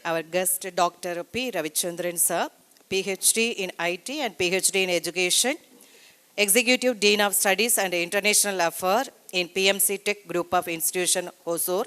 our guest, Dr. P. Ravichandran, sir, PhD in IT and PhD in Education, Executive Dean of Studies and International Affairs in PMC Tech Group of Institution, Hosur,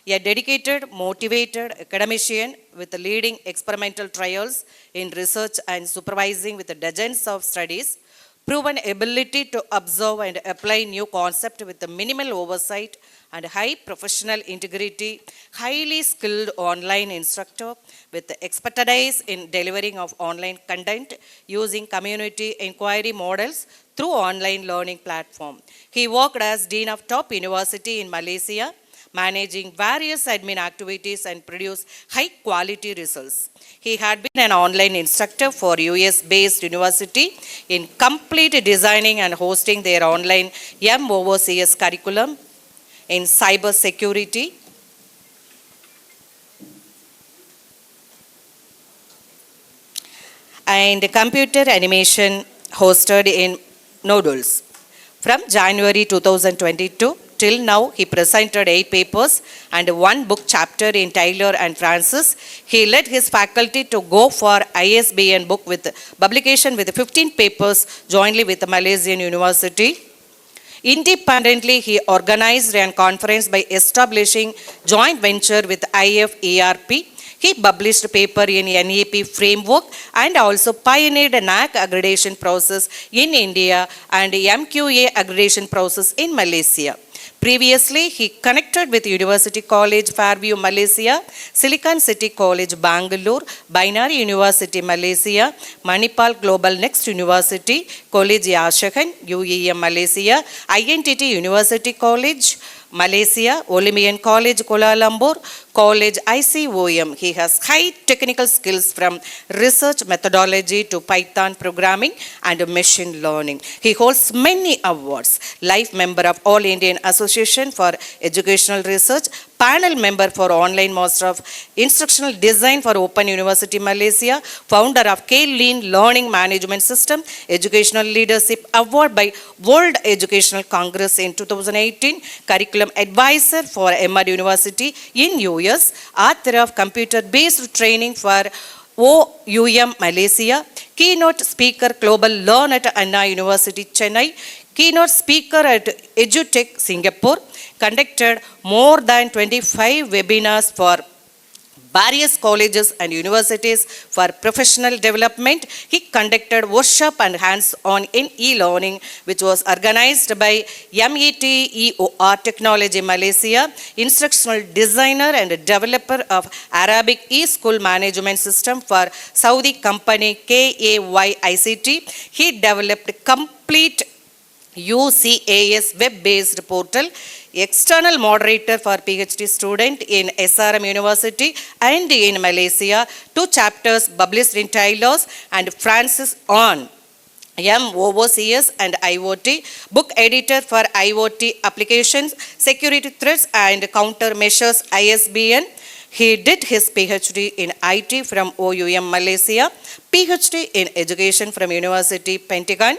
a dedicated, motivated academician with leading experimental trials in research and supervising with dozens of studies, proven ability to observe and apply new concepts with minimal oversight and high professional integrity, highly skilled online instructor with expertise in delivering of online content using community inquiry models through online learning platform. He worked as Dean of Top University in Malaysia, managing various admin activities and produce high quality results. He had been an online instructor for US-based university in complete designing and hosting their online MOOCs curriculum in cyber security, and computer animation hosted in Noodles. From January 2022 till now, he presented 8 papers and 1 book chapter in Taylor and Francis. He led his faculty to go for ISBN book with publication with 15 papers jointly with the Malaysian University. Independently, he organized a conference by establishing joint venture with IFERP. He published a paper in NEP framework and also pioneered a NAC accreditation process in India and MQA accreditation process in Malaysia. Previously, he connected with University College Fairview, Malaysia, Silicon City College, Bangalore, Binary University, Malaysia, Manipal Global Next University, College Yashakan, UEM, Malaysia, INTT University College, Malaysia, Olympian College, Kuala Lumpur, College ICOM. He has high technical skills from research methodology to Python programming and machine learning. He holds many awards. Life member of All Indian Association for Educational Research, panel member for Online Master of Instructional Design for Open University Malaysia, founder of K-Lean Learning Management System, Educational Leadership Award by World Educational Congress in 2018, curriculum advisor for Ahmad University in US, author of computer-based training for OUM Malaysia, keynote speaker Global Learn at Anna University Chennai, keynote speaker at EduTech Singapore, conducted more than 25 webinars for various colleges and universities for professional development. He conducted workshop and hands-on in e-learning, which was organized by METEOR Technology Malaysia, instructional designer and developer of Arabic e-school management system for Saudi company KAY ICT. He developed complete UCAS web-based portal, external moderator for PhD student in SRM University and in Malaysia, 2 chapters published in Taylor's and Francis on MOOCs and IoT, book editor for IoT applications, security threats and countermeasures ISBN. He did his PhD in IT from OUM Malaysia, PhD in education from University Pentagon,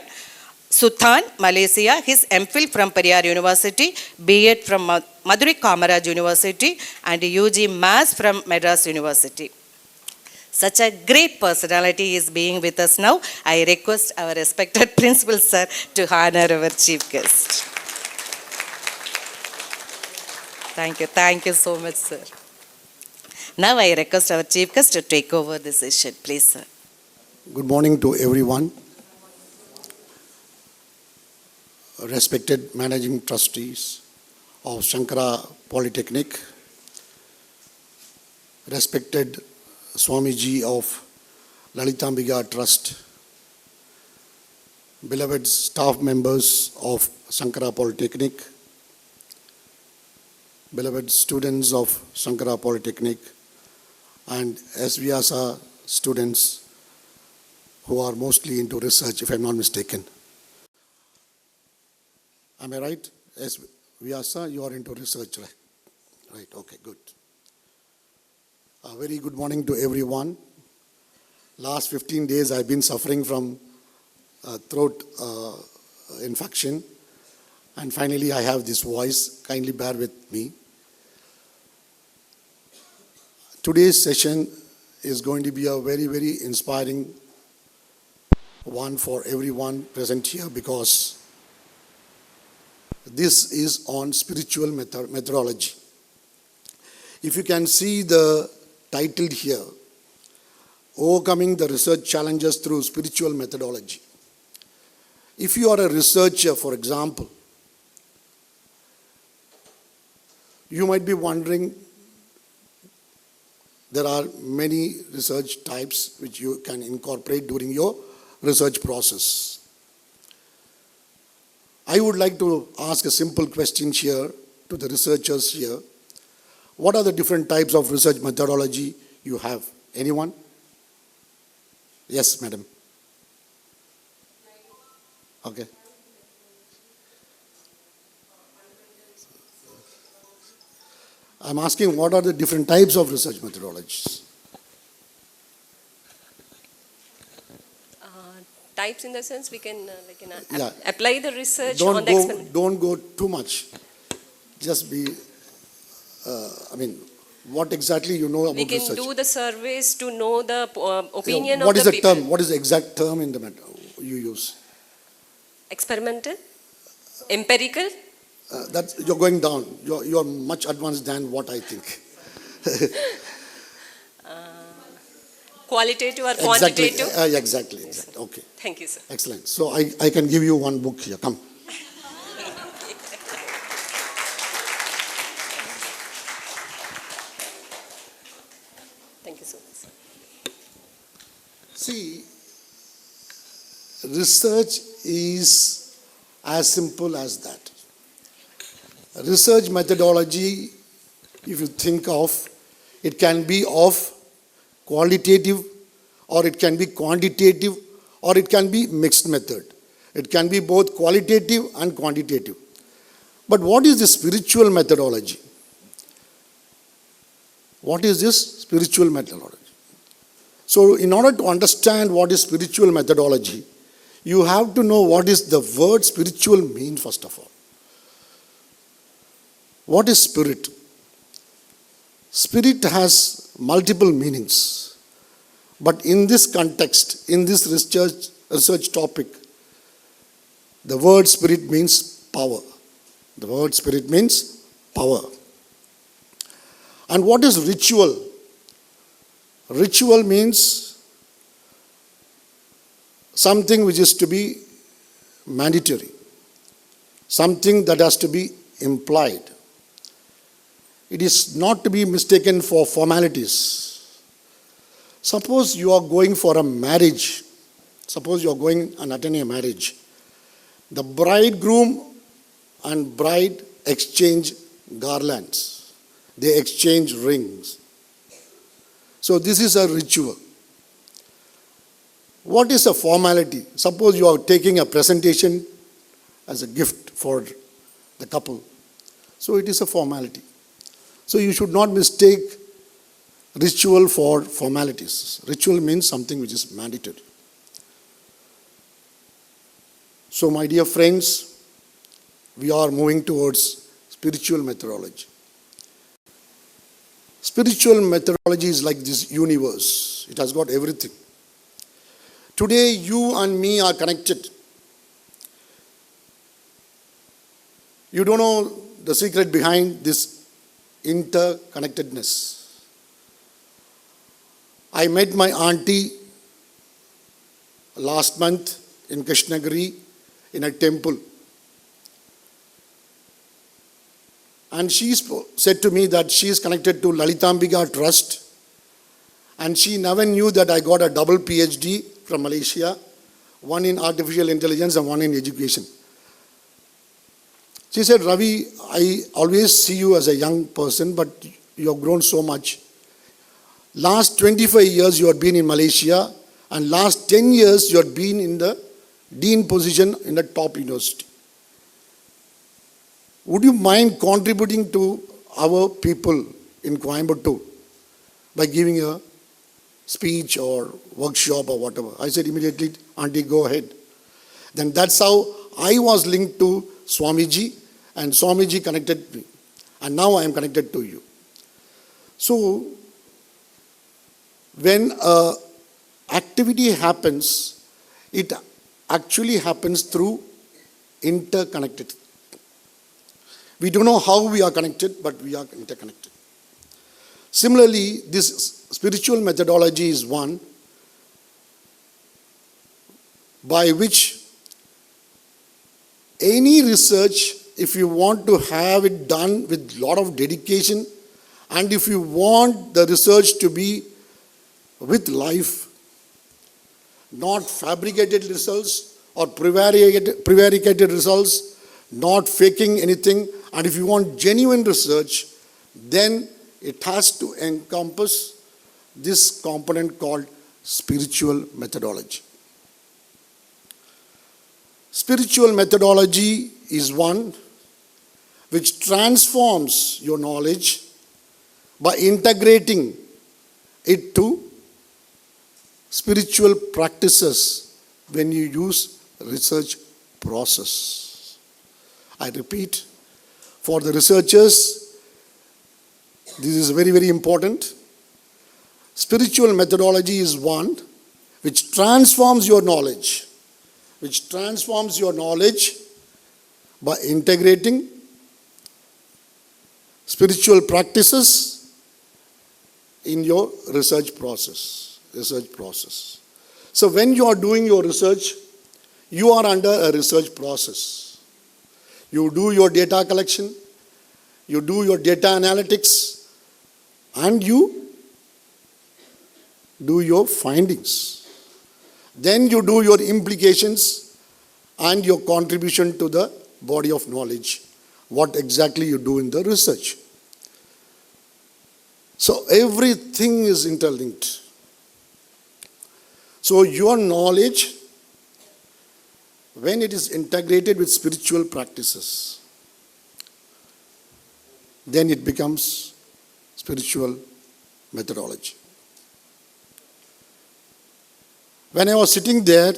Sultan, Malaysia, his MPhil from Periyar University, B.Ed from Madurai Kamaraj University and UG Mass from Madras University. Such a great personality is being with us now. I request our respected principal sir to honor our chief guest. Thank you so much, sir. Now I request our chief guest to take over the session, please, sir. Good morning to everyone. Respected managing trustees of Sankara Polytechnic, respected Swamiji of Lalitambiga Trust, beloved staff members of Sankara Polytechnic, beloved students of Sankara Polytechnic, and SVIASA students who are mostly into research, if I'm not mistaken. Am I right? Yes, Vyasa, you are into research, right? Right, okay, good. A very good morning to everyone. Last 15 days I've been suffering from throat infection, and finally I have this voice. Kindly bear with me. Today's session is going to be a very, very inspiring one for everyone present here, because this is on spiritual methodology. If you can see the title here, Overcoming the Research Challenges Through Spiritual Methodology. If you are a researcher, for example, you might be wondering, there are many research types which you can incorporate during your research process. I would like to ask a simple question here to the researchers here. What are the different types of research methodology you have? Anyone? Yes, madam. Okay. I'm asking, what are the different types of research methodologies? Types in the sense we can Yeah. apply the research on the experiment. Don't go too much. Just be, what exactly you know about We can research? do the surveys to know the opinion What of is the the people. term? What is the exact term in the you use? Experimental, empirical. That's, you're going down. You're much advanced than what I think. Qualitative or Exactly. quantitative? Exactly. Okay. Thank you, sir. Excellent. So I can give you one book here. Come. Thank you so much. See, research is as simple as that. Research methodology, if you think of, it can be of qualitative, or it can be quantitative, or it can be mixed method. It can be both qualitative and quantitative. But what is the spiritual methodology? What is this spiritual methodology? So in order to understand what is spiritual methodology, you have to know what is the word spiritual mean first of all. What is spirit? Spirit has multiple meanings. But in this context, in this research topic, the word spirit means power. The word spirit means power. And what is ritual? Ritual means something which is to be mandatory, something that has to be implied. It is not to be mistaken for formalities. Suppose you are going for a marriage. Suppose you are going and attending a marriage. The bridegroom and bride exchange garlands. They exchange rings. So this is a ritual. What is a formality? Suppose you are taking a presentation as a gift for the couple. So it is a formality. So you should not mistake ritual for formalities. Ritual means something which is mandatory. So my dear friends, we are moving towards spiritual methodology. Spiritual methodology is like this universe. It has got everything. Today you and me are connected. You don't know the secret behind this interconnectedness. I met my auntie last month in Krishnagiri in a temple. And she said to me that she is connected to Lalitambika Trust. And she never knew that I got a double PhD from Malaysia, one in artificial intelligence and one in education. She said, Ravi, I always see you as a young person, but you have grown so much. Last 25 years you have been in Malaysia, and last 10 years you have been in the dean position in the top university. Would you mind contributing to our people in Coimbatore by giving a speech or workshop or whatever? I said immediately, Auntie, go ahead. Then that's how I was linked to Swamiji, and Swamiji connected me. And now I am connected to you. So, when activity happens, it actually happens through interconnected. We don't know how we are connected, but we are interconnected. Similarly, this spiritual methodology is one by which any research, if you want to have it done with a lot of dedication, and if you want the research to be with life, not fabricated results or prevaricated results, not faking anything, and if you want genuine research, then it has to encompass this component called spiritual methodology. Spiritual methodology is one which transforms your knowledge by integrating it to spiritual practices when you use research process. I repeat, for the researchers, this is very, very important. Spiritual methodology is one which transforms your knowledge, by integrating spiritual practices in your research process. So when you are doing your research, you are under a research process. You do your data collection, you do your data analytics, and you do your findings. Then you do your implications and your contribution to the body of knowledge, what exactly you do in the research. So everything is interlinked. So your knowledge, when it is integrated with spiritual practices, then it becomes spiritual methodology. When I was sitting there,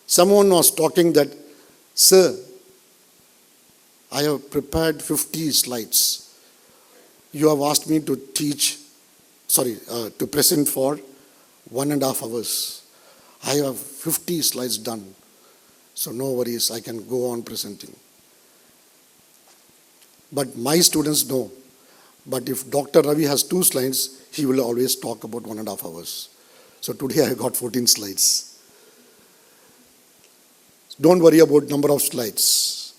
someone was talking that, "Sir, I have prepared 50 slides. You have asked me to to present for 1.5 hours. I have 50 slides done. So no worries, I can go on presenting." But my students know. But if Dr. Ravi has 2 slides, he will always talk about 1.5 hours. So today I got 14 slides. Don't worry about number of slides.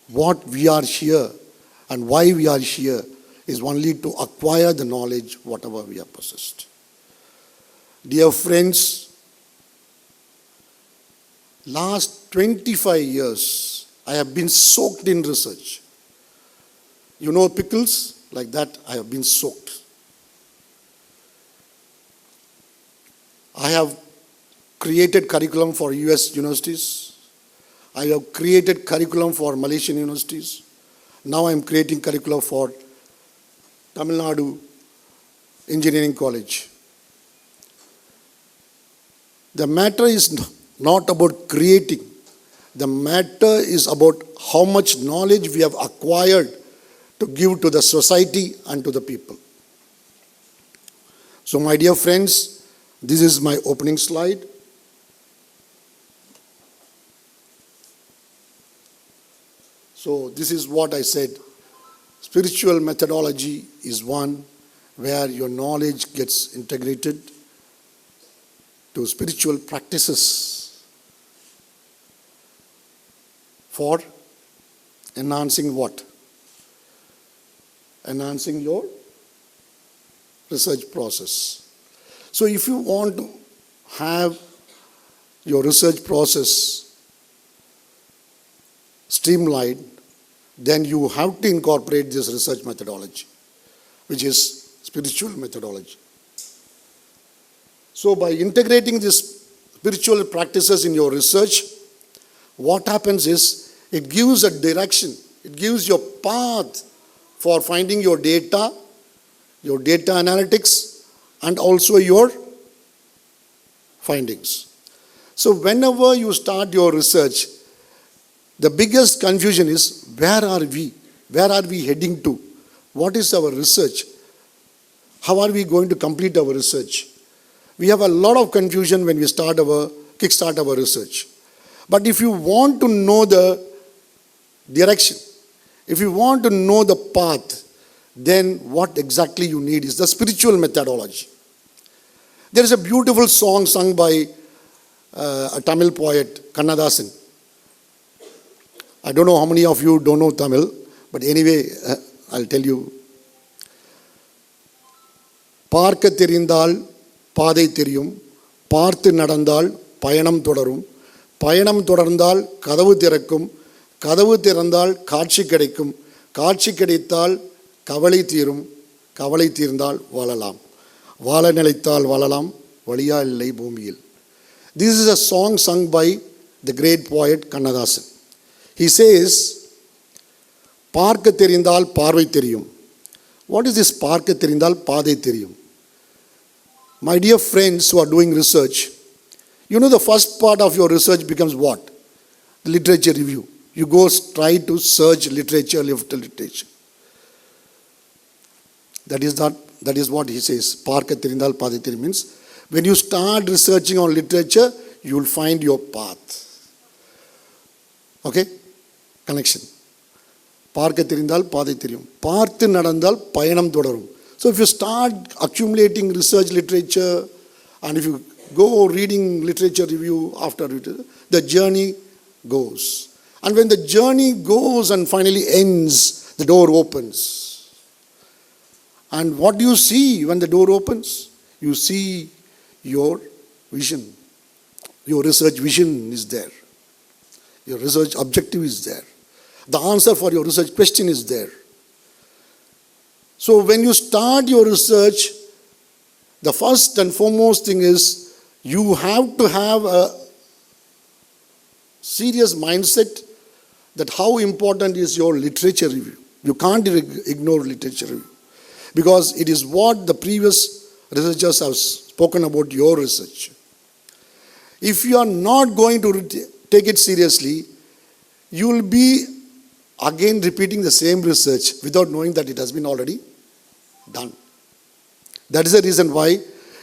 What we are here and why we are here is only to acquire the knowledge, whatever we have possessed. Dear friends, last 25 years, I have been soaked in research. You know pickles? Like that, I have been soaked. I have created curriculum for US universities. I have created curriculum for Malaysian universities. Now I am creating curriculum for Tamil Nadu Engineering College. The matter is not about creating. The matter is about how much knowledge we have acquired to give to the society and to the people. So my dear friends, this is my opening slide. So this is what I said. Spiritual methodology is one where your knowledge gets integrated to spiritual practices for enhancing what? Enhancing your research process. So if you want to have your research process streamlined, then you have to incorporate this research methodology, which is spiritual methodology. So by integrating these spiritual practices in your research, what happens is it gives a direction, it gives your path for finding your data analytics, and also your findings. So whenever you start your research, the biggest confusion is, where are we? Where are we heading to? What is our research? how are we going to complete our research? We have a lot of confusion when we kickstart our research. But if you want to know the direction, if you want to know the path, then what exactly you need is the spiritual methodology. There is a beautiful song sung by a Tamil poet, Kannadasan. I don't know how many of you don't know Tamil, but anyway, I'll tell you. பார்க்க தெரிந்தால் பாதை தெரியும், பார்த்து நடந்தால் பயணம் தொடரும், பயணம் தொடர்ந்தால் கதவு திறக்கும், கதவு திறந்தால் காட்சி கிடைக்கும், காட்சி கிடைத்தால் கவலை தீரும், கவலை தீர்ந்தால் வாழலாம், வாழ நிலைத்தால் வாழலாம், வழியா இல்லை பூமியில். This is a song sung by the great poet Kannadasan. He says, பார்க்க தெரிந்தால் பார்வை தெரியும். What is this பார்க்க தெரிந்தால் பாதை தெரியும்? My dear friends who are doing research, you know the first part of your research becomes what? The literature review. You go try to search literature after literature. That is what he says. Parka Tirindal Paditiri means when you start researching on literature, you will find your path. Okay? Connection. Parka Tirindal Paditirium. Parthu Nadandal Payanam Thodarum. So if you start accumulating research literature and if you go reading literature review after it, the journey goes. And when the journey goes and finally ends, the door opens. And what do you see when the door opens? You see your vision. Your research vision is there. Your research objective is there. The answer for your research question is there. So when you start your research, the first and foremost thing is you have to have a serious mindset that how important is your literature review. You can't ignore literature review because it is what the previous researchers have spoken about your research. If you are not going to take it seriously, you will be again repeating the same research without knowing that it has been already done. That is the reason why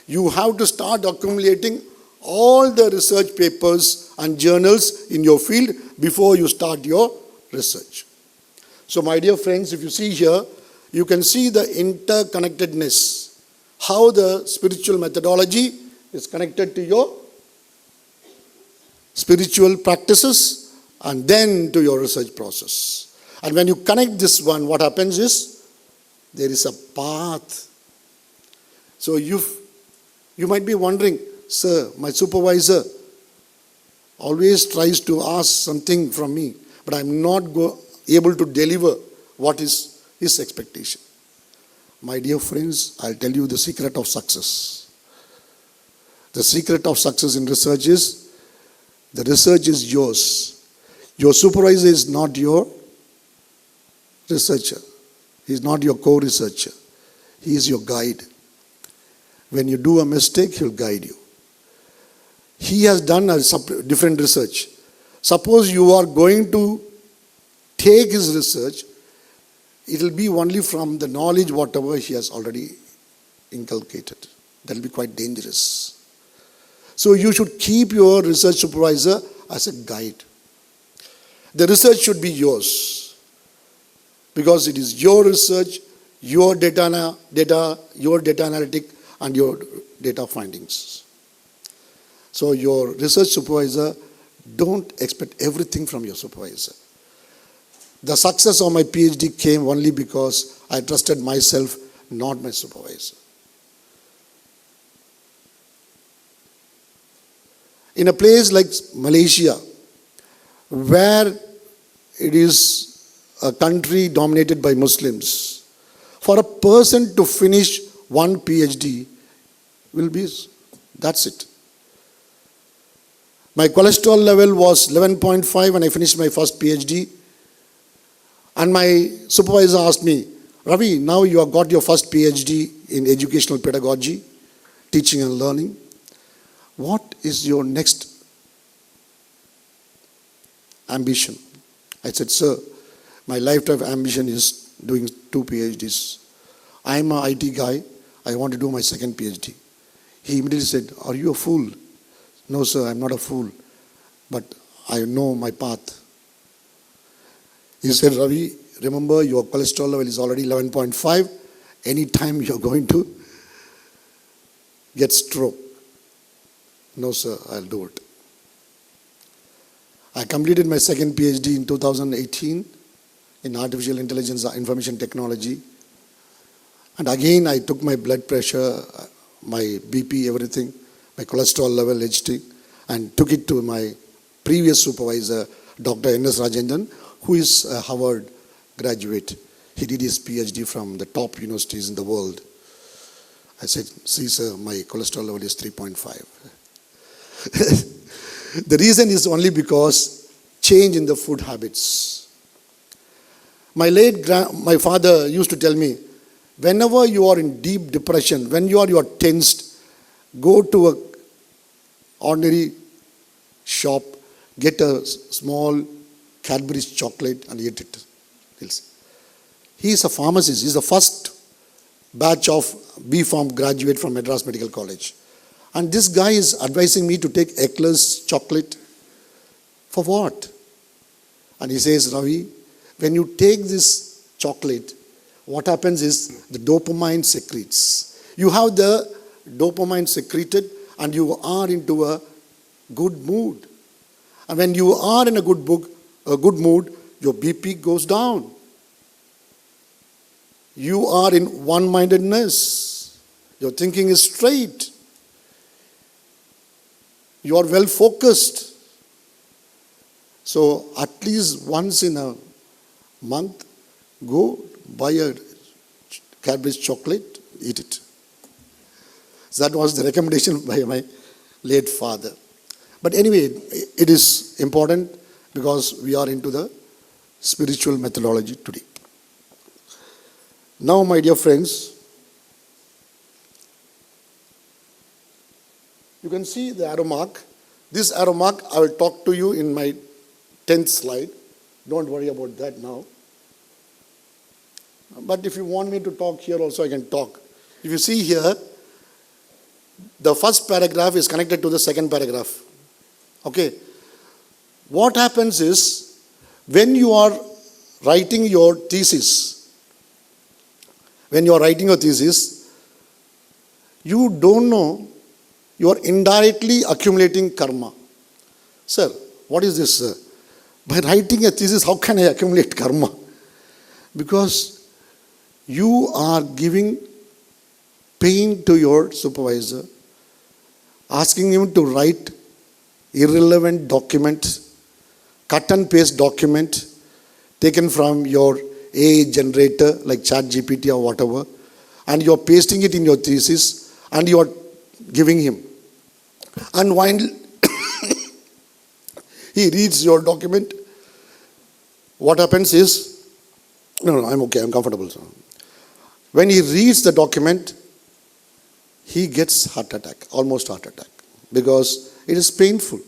you have to start accumulating all the research papers and journals in your field before you start your research. So my dear friends, if you see here, you can see the interconnectedness, how the spiritual methodology is connected to your spiritual practices and then to your research process. And when you connect this one, what happens is there is a path. So you might be wondering, sir, my supervisor always tries to ask something from me, but I'm not able to deliver what is his expectation. My dear friends, I'll tell you the secret of success. The secret of success in research is, the research is yours. Your supervisor is not your researcher. He is not your co-researcher. He is your guide. When you do a mistake, he will guide you. He has done a different research. Suppose you are going to take his research, it will be only from the knowledge whatever he has already inculcated. That will be quite dangerous. So you should keep your research supervisor as a guide. The research should be yours. Because it is your research, your data analytic and your data findings. So your research supervisor, don't expect everything from your supervisor. The success of my PhD came only because I trusted myself, not my supervisor. In a place like Malaysia, where it is a country dominated by Muslims, for a person to finish one PhD that's it. My cholesterol level was 11.5 when I finished my first PhD. And my supervisor asked me, Ravi, now you have got your first PhD in educational pedagogy, teaching and learning. What is your next ambition? I said, sir, my lifetime ambition is doing 2 PhDs. I am an IT guy. I want to do my second PhD. He immediately said, are you a fool? No, sir, I'm not a fool, but I know my path. He said, Ravi, remember your cholesterol level is already 11.5. Anytime you're going to get stroke. No, sir, I'll do it. I completed my second PhD in 2018 in artificial intelligence and information technology. And again, I took my blood pressure, my BP, everything, my cholesterol level, HT, and took it to my previous supervisor, Dr. N.S. Ravichandran, who is a Harvard graduate. He did his PhD from the top universities in the world. I said, see, sir, my cholesterol level is 3.5. The reason is only because change in the food habits. My father used to tell me, whenever you are in deep depression, when you are tensed, go to a ordinary shop, get a small Cadbury's chocolate and eat it. He is a pharmacist. He is the first batch of B.Pharm graduate from Madras Medical College. And this guy is advising me to take Eclair's chocolate. For what? And he says, Ravi, when you take this chocolate, what happens is the dopamine secretes. You have the dopamine secreted and you are into a good mood. And when you are in a good mood, your BP goes down. You are in one-mindedness. Your thinking is straight. You are well focused. So at least once in a month, go buy a Cadbury's chocolate, eat it. So that was the recommendation by my late father. But anyway, it is important because we are into the spiritual methodology today. Now, my dear friends, you can see the arrow mark. This arrow mark, I will talk to you in my 10th slide. Don't worry about that now. But if you want me to talk here also, I can talk. If you see here, the first paragraph is connected to the second paragraph. Okay. What happens is, when you are writing your thesis, you don't know, you are indirectly accumulating karma. Sir, what is this, sir? By writing a thesis, how can I accumulate karma? Because you are giving pain to your supervisor, asking him to write irrelevant document, cut and paste document taken from your AI generator like ChatGPT or whatever, and you are pasting it in your thesis and you are giving him. And while he reads your document, what happens is, no, I'm okay, I'm comfortable. Sir. When he reads the document, he gets heart attack, almost heart attack, because it is painful.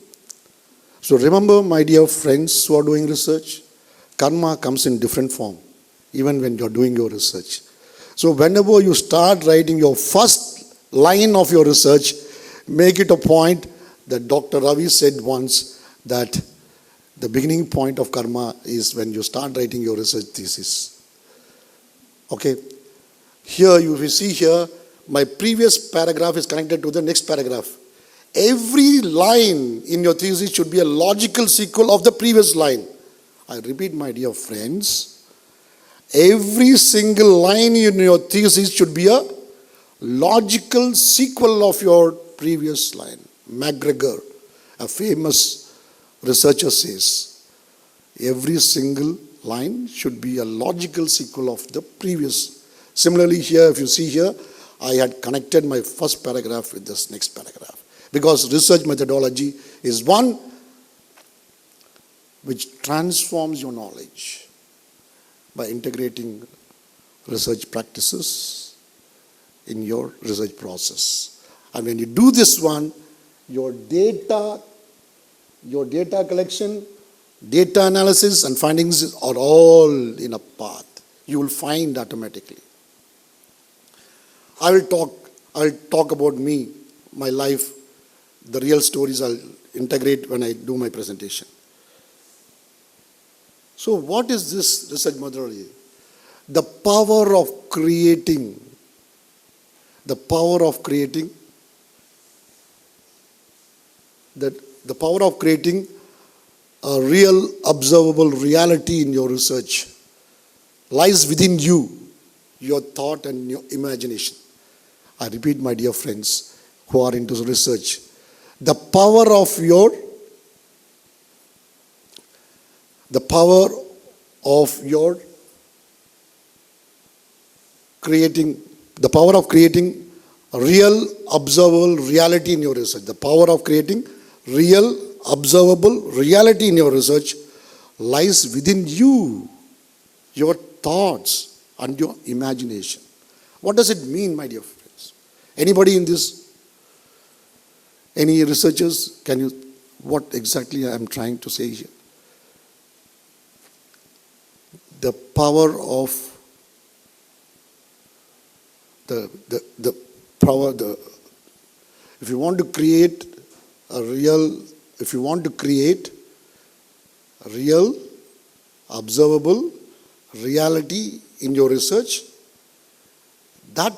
So remember, my dear friends who are doing research, karma comes in different form, even when you're doing your research. So whenever you start writing your first line of your research, make it a point that Dr. Ravi said once, that the beginning point of karma is when you start writing your research thesis. Okay. Here, you will see here, my previous paragraph is connected to the next paragraph. Every line in your thesis should be a logical sequel of the previous line. I repeat, my dear friends, every single line in your thesis should be a logical sequel of your previous line. MacGregor, a famous researcher, says every single line should be a logical sequel of the previous. Similarly here, if you see here, I had connected my first paragraph with this next paragraph. Because research methodology is one which transforms your knowledge by integrating research practices in your research process. And when you do this one, your data collection, data analysis and findings are all in a path. You will find automatically. I will talk about me, my life, the real stories I'll integrate when I do my presentation. So what is this research methodology? The power of creating. The power of creating. The power of creating a real observable reality in your research lies within you, your thought and your imagination. I repeat, my dear friends who are into research, the power of your creating a real observable reality in your research. The power of creating real observable reality in your research lies within you, your thoughts and your imagination. What does it mean, my dear friends? Anybody in this? Any researchers? What exactly I am trying to say here? The power of if you want to create a real observable reality in your research, that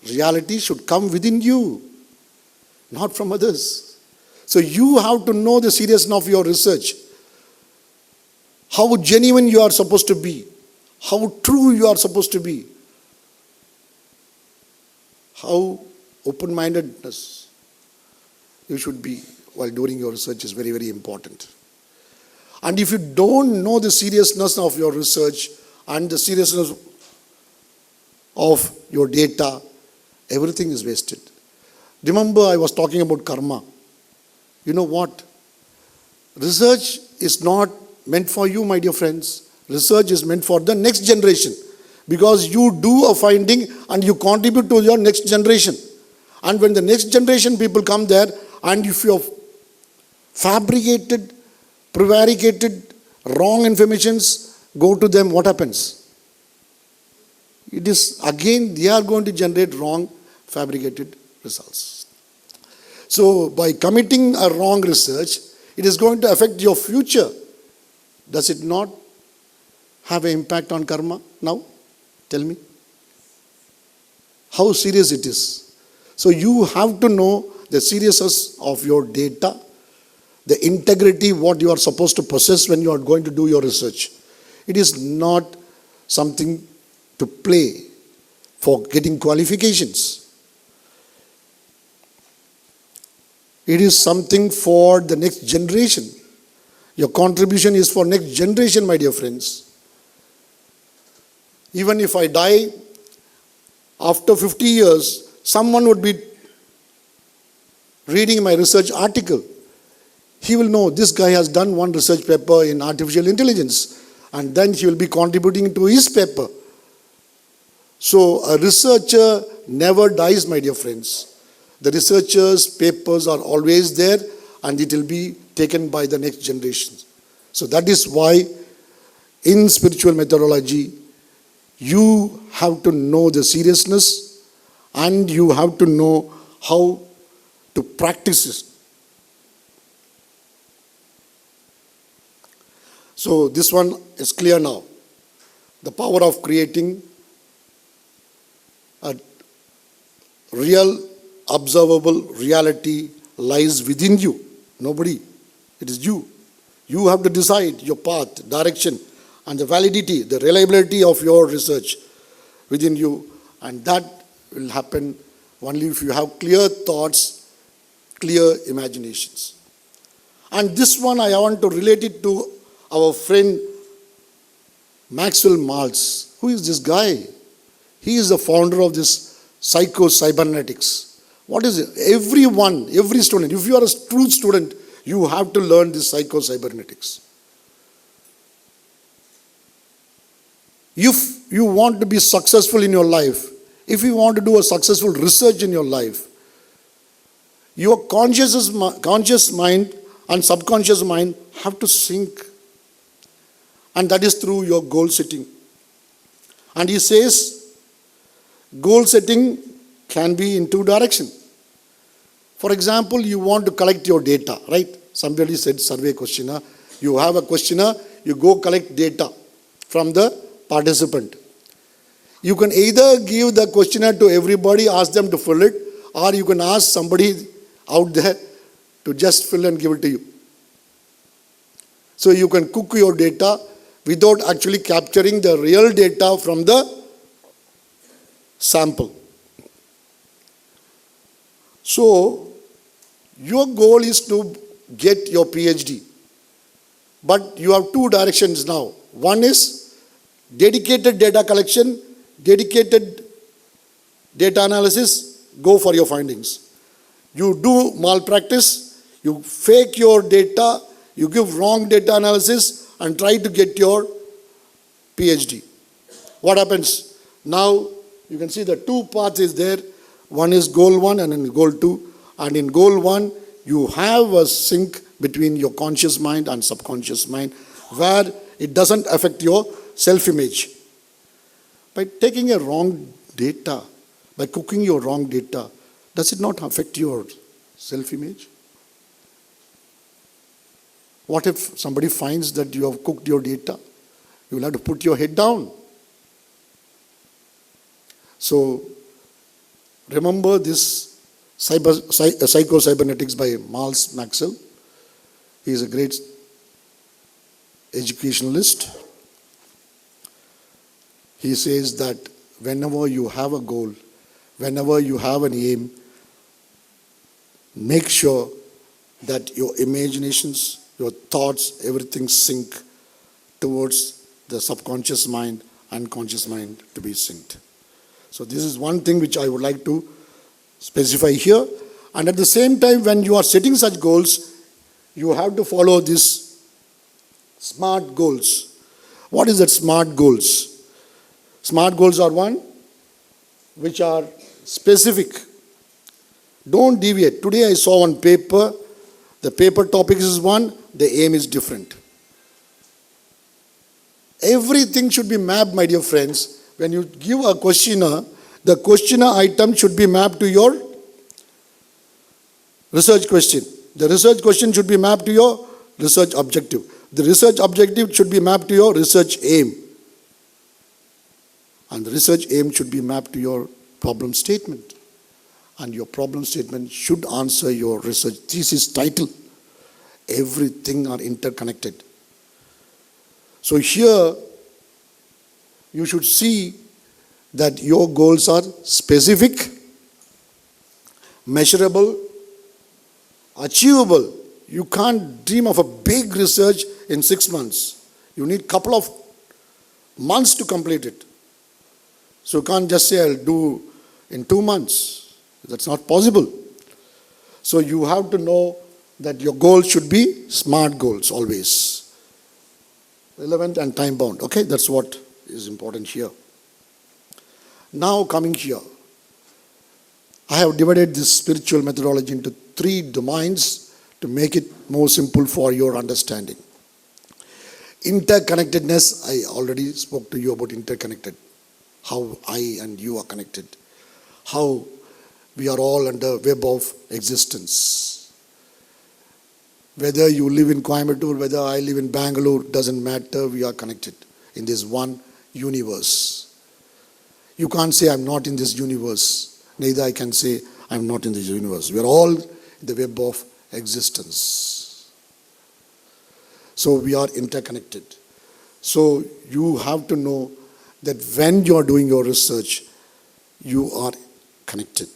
reality should come within you, not from others. So you have to know the seriousness of your research, how genuine you are supposed to be, how true you are supposed to be, how open-mindedness you should be while doing your research is very, very important. And if you don't know the seriousness of your research and the seriousness of your data, everything is wasted. Remember, I was talking about karma. You know what? Research is not meant for you, my dear friends. Research is meant for the next generation. Because you do a finding and you contribute to your next generation. And when the next generation people come there, and if you have fabricated, prevaricated, wrong informations, go to them, what happens? It is again, they are going to generate wrong, fabricated results. So by committing a wrong research, it is going to affect your future. Does it not have an impact on karma now? Tell me. How serious it is. So you have to know the seriousness of your data, the integrity, what you are supposed to possess when you are going to do your research. It is not something to play for getting qualifications. It is something for the next generation. Your contribution is for next generation, my dear friends. Even if I die after 50 years, someone would be reading my research article. He will know this guy has done one research paper in artificial intelligence, and then he will be contributing to his paper. So a researcher never dies, my dear friends. The researcher's papers are always there, and it will be taken by the next generation. So that is why in spiritual methodology, you have to know the seriousness and you have to know how to practice it. So this one is clear now. The power of creating a real observable reality lies within you. Nobody. It is you. You have to decide your path, direction, and the validity, the reliability of your research within you. And that will happen only if you have clear thoughts, clear imaginations. And this one I want to relate it to our friend Maxwell Maltz. Who is this guy? He is the founder of this psycho-cybernetics. What is it? Every student, if you are a true student, you have to learn this psycho-cybernetics. If you want to be successful in your life, if you want to do a successful research in your life, your conscious mind and subconscious mind have to sync. And that is through your goal setting. And he says, goal setting can be in two directions. For example, you want to collect your data, right? Somebody said survey questionnaire. You have a questionnaire, you go collect data from the participant. You can either give the questionnaire to everybody, ask them to fill it, or you can ask somebody out there to just fill and give it to you. So you can cook your data without actually capturing the real data from the sample. So your goal is to get your PhD. But you have two directions now. One is dedicated data collection, dedicated data analysis, go for your findings. You do malpractice, you fake your data, you give wrong data analysis and try to get your PhD. What happens? Now you can see the two paths is there. One is goal 1 and then goal 2. And in goal 1, you have a sync between your conscious mind and subconscious mind where it doesn't affect your self-image. By taking a wrong data, by cooking your wrong data, does it not affect your self-image? What if somebody finds that you have cooked your data? You will have to put your head down. So, remember this Psycho-Cybernetics by Miles Maxwell. He is a great educationalist. He says that whenever you have a goal, whenever you have an aim, make sure that your imaginations, your thoughts, everything sync towards the subconscious mind and conscious mind to be synced. So this is one thing which I would like to specify here. And at the same time, when you are setting such goals, you have to follow these SMART goals. What is that SMART goals? SMART goals are one which are specific. Don't deviate. Today I saw one paper. The paper topic is one, the aim is different. Everything should be mapped, my dear friends. When you give a questionnaire, the questionnaire item should be mapped to your research question. The research question should be mapped to your research objective. The research objective should be mapped to your research aim. And the research aim should be mapped to your problem statement. And your problem statement should answer your research thesis title. Everything are interconnected. So here, you should see that your goals are specific, measurable, achievable. You can't dream of a big research in 6 months. You need a couple of months to complete it. So you can't just say, I'll do in 2 months. That's not possible. So you have to know that your goals should be SMART goals always. Relevant and time bound. Okay, that's what is important here. Now coming here, I have divided this spiritual methodology into 3 domains to make it more simple for your understanding. Interconnectedness, I already spoke to you about interconnected. How I and you are connected. How we are all under web of existence. Whether you live in Coimbatore, whether I live in Bangalore, doesn't matter, we are connected in this one universe. You can't say I'm not in this universe. Neither I can say I'm not in this universe. We are all in the web of existence. So we are interconnected. So you have to know that when you are doing your research, you are connected,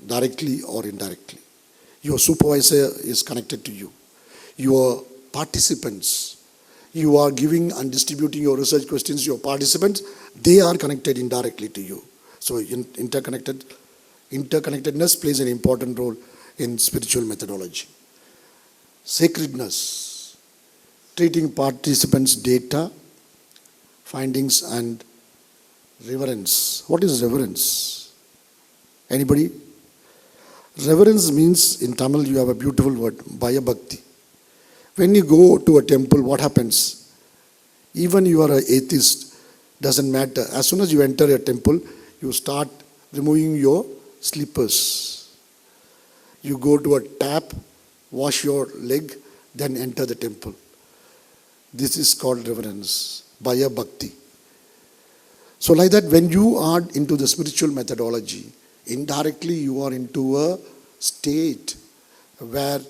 directly or indirectly. Your supervisor is connected to you. Your participants, you are giving and distributing your research questions to your participants, they are connected indirectly to you. So interconnectedness plays an important role in spiritual methodology. Sacredness, treating participants' data, findings and reverence. What is reverence? Anybody? Reverence means, in Tamil you have a beautiful word, Bhaya Bhakti. When you go to a temple, what happens? Even you are an atheist, doesn't matter. As soon as you enter a temple, you start removing your slippers. You go to a tap, wash your leg, then enter the temple. This is called reverence, Bhaya Bhakti. So like that, when you are into the spiritual methodology, indirectly you are into a state where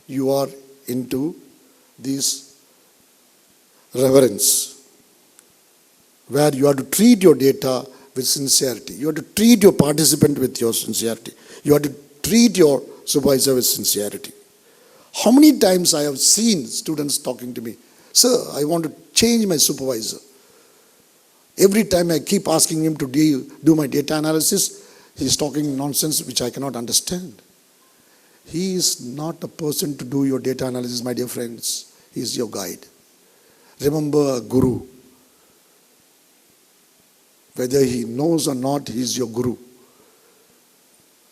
you are into this reverence, where you have to treat your data with sincerity. You have to treat your participant with your sincerity. You have to treat your supervisor with sincerity. How many times I have seen students talking to me, "Sir, I want to change my supervisor." Every time I keep asking him to do my data analysis, he is talking nonsense which I cannot understand. He is not a person to do your data analysis, my dear friends. He is your guide. Remember a guru. Whether he knows or not, he is your guru.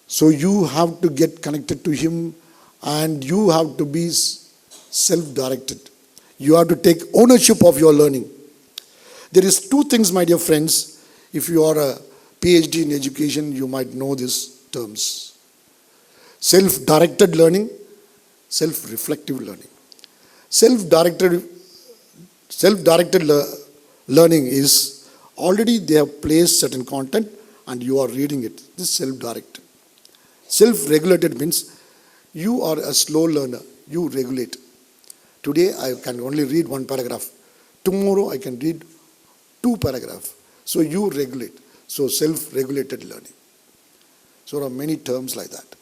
So you have to get connected to him, and you have to be self-directed. You have to take ownership of your learning. There is two things, my dear friends. If you are a PhD in education, you might know these terms. Self-directed learning, self-reflective learning. Self-directed learning is already they have placed certain content and you are reading it. This is self-directed. Self-regulated means you are a slow learner. You regulate. Today I can only read one paragraph. Tomorrow I can read 2 paragraphs. So you regulate. So self-regulated learning. So there are many terms like that.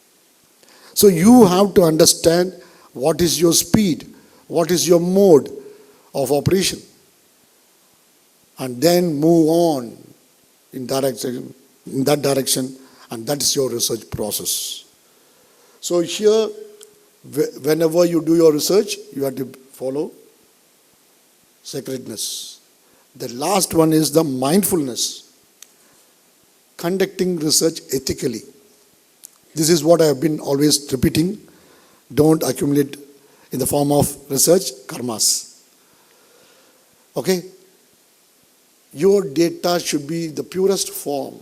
So you have to understand what is your speed, what is your mode of operation, and then move on in that direction, and that is your research process. So here, whenever you do your research, you have to follow sacredness. The last one is the mindfulness, conducting research ethically. This is what I have been always repeating. Don't accumulate in the form of research karmas. Okay? Your data should be the purest form.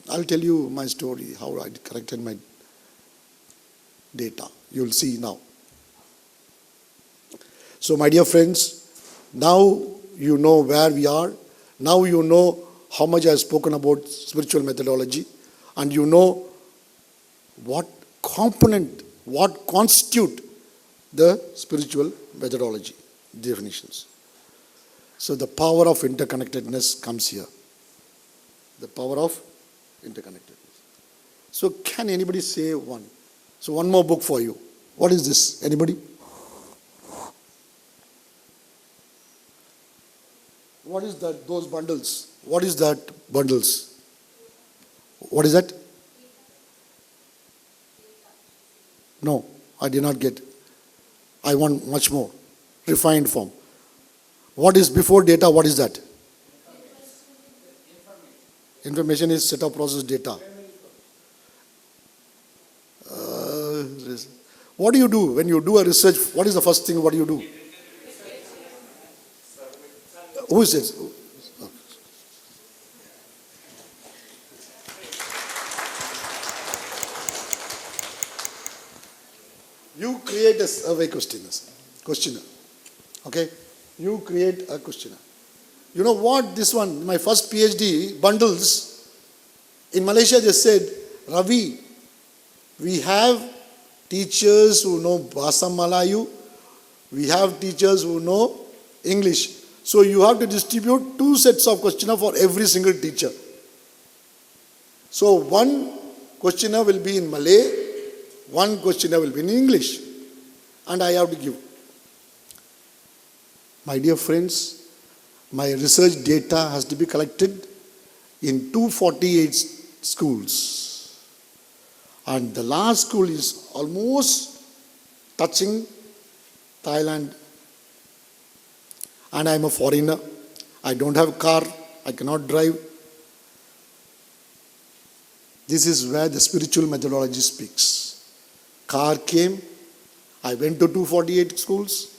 I'll tell you my story, how I corrected my data. You'll see now. So my dear friends, now you know where we are. Now you know how much I have spoken about spiritual methodology, and you know what component, what constitute the spiritual methodology definitions. So the power of interconnectedness comes here. The power of interconnectedness. So can anybody say one? So one more book for you. What is this? Anybody? What is that? Those bundles. What is that bundles? What is that? No, I did not get. I want much more. Refined form. What is before data? What is that? Information is set of process data. What do you do when you do a research? What is the first thing? What do you do? Who is it? You create a survey questionnaire. Okay? You create a questionnaire. You know what? This one, my first PhD, bundles. In Malaysia, they said, Ravi, we have teachers who know Bahasa Malayu. We have teachers who know English. So you have to distribute 2 sets of questionnaire for every single teacher. So one questionnaire will be in Malay, one questionnaire will be in English, and I have to give. My dear friends, my research data has to be collected in 248 schools. And the last school is almost touching Thailand. And I am a foreigner. I don't have a car. I cannot drive. This is where the spiritual methodology speaks. Car came. I went to 248 schools.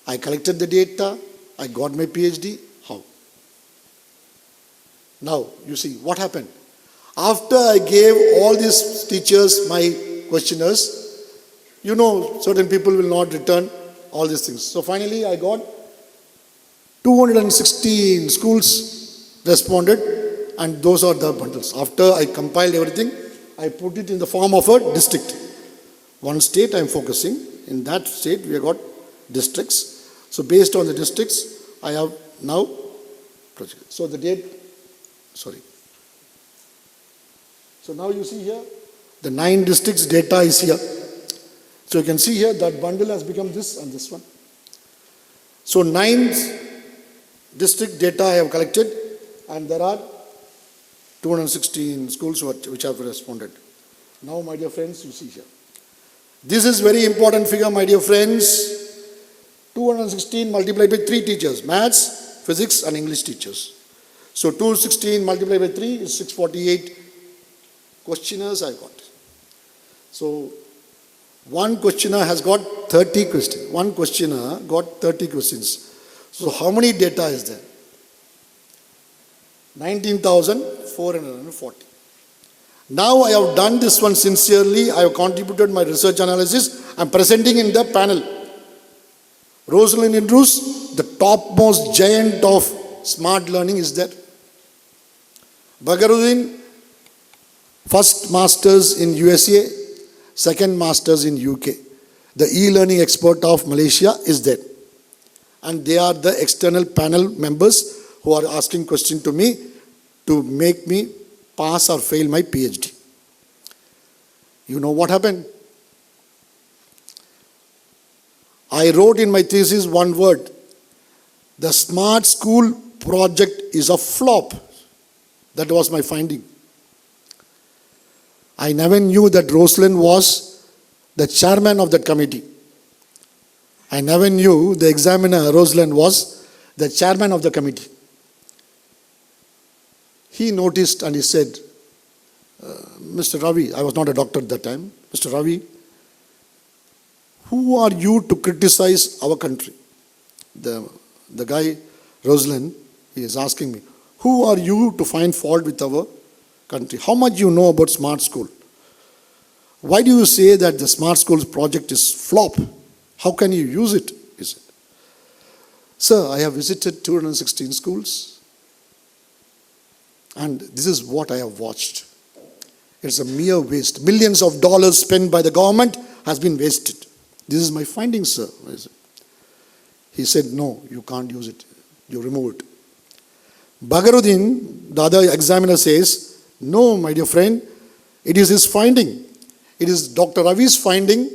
I collected the data. I got my PhD. How? Now, you see, what happened? After I gave all these teachers my questionnaires. You know, certain people will not return all these things. So finally, I got 216 schools responded, and those are the bundles. After I compiled everything, I put it in the form of a district. One state I am focusing. In that state, we have got districts. So based on the districts, I have now project. So the date, sorry. So now you see here, the 9 districts data is here. So you can see here that bundle has become this and this one. So 9 district data I have collected, and there are 216 schools which have responded. Now, my dear friends, you see here. This is very important figure, my dear friends. 216 multiplied by 3 teachers, maths, physics and English teachers. So 216 multiplied by 3 is 648 questionnaires I got. So one questionnaire has got 30 questions. One questionnaire got 30 questions. So how many data is there? 19,440. Now I have done this one sincerely. I have contributed my research analysis. I am presenting in the panel. Rosalind Andrews, the topmost giant of smart learning, is there. Bagaruddin, first masters in USA, second masters in UK. The e-learning expert of Malaysia is there. And they are the external panel members who are asking questions to me to make me pass or fail my PhD. You know what happened? I wrote in my thesis one word. The smart school project is a flop. That was my finding. I never knew that Rosalind was the chairman of that committee. I never knew the examiner, Rosalind, was the chairman of the committee. He noticed and he said, Mr. Ravi, I was not a doctor at that time, Mr. Ravi, who are you to criticize our country? The guy, Rosalind, he is asking me, who are you to find fault with our country? How much you know about smart school? Why do you say that the smart schools project is flop? How can you use it? He said. Sir, I have visited 216 schools, and this is what I have watched. It's a mere waste. Millions of dollars spent by the government has been wasted. This is my finding, sir. He said, no, you can't use it. You remove it. Bagaruddin, the other examiner, says, no, my dear friend, it is his finding. It is Dr. Ravi's finding.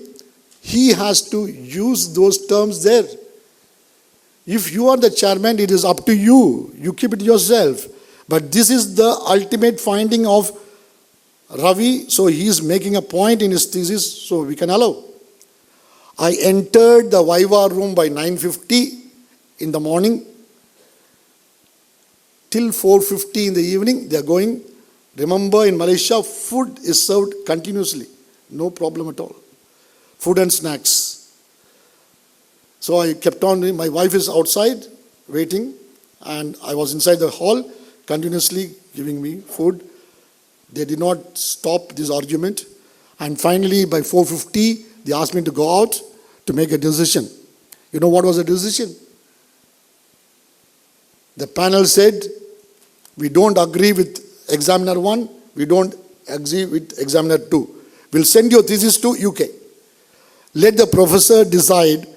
He has to use those terms there. If you are the chairman, it is up to you. You keep it yourself. But this is the ultimate finding of Ravi, so he is making a point in his thesis, so we can allow. I entered the Viva room by 9:50 in the morning. Till 4:50 in the evening, they are going. Remember, in Malaysia, food is served continuously. No problem at all. Food and snacks. So I kept on, my wife is outside waiting, and I was inside the hall, continuously giving me food. They did not stop this argument. And finally, by 4:50, they asked me to go out to make a decision. You know what was the decision? The panel said, we don't agree with examiner 1, we don't agree with examiner 2. We'll send your thesis to UK. Let the professor decide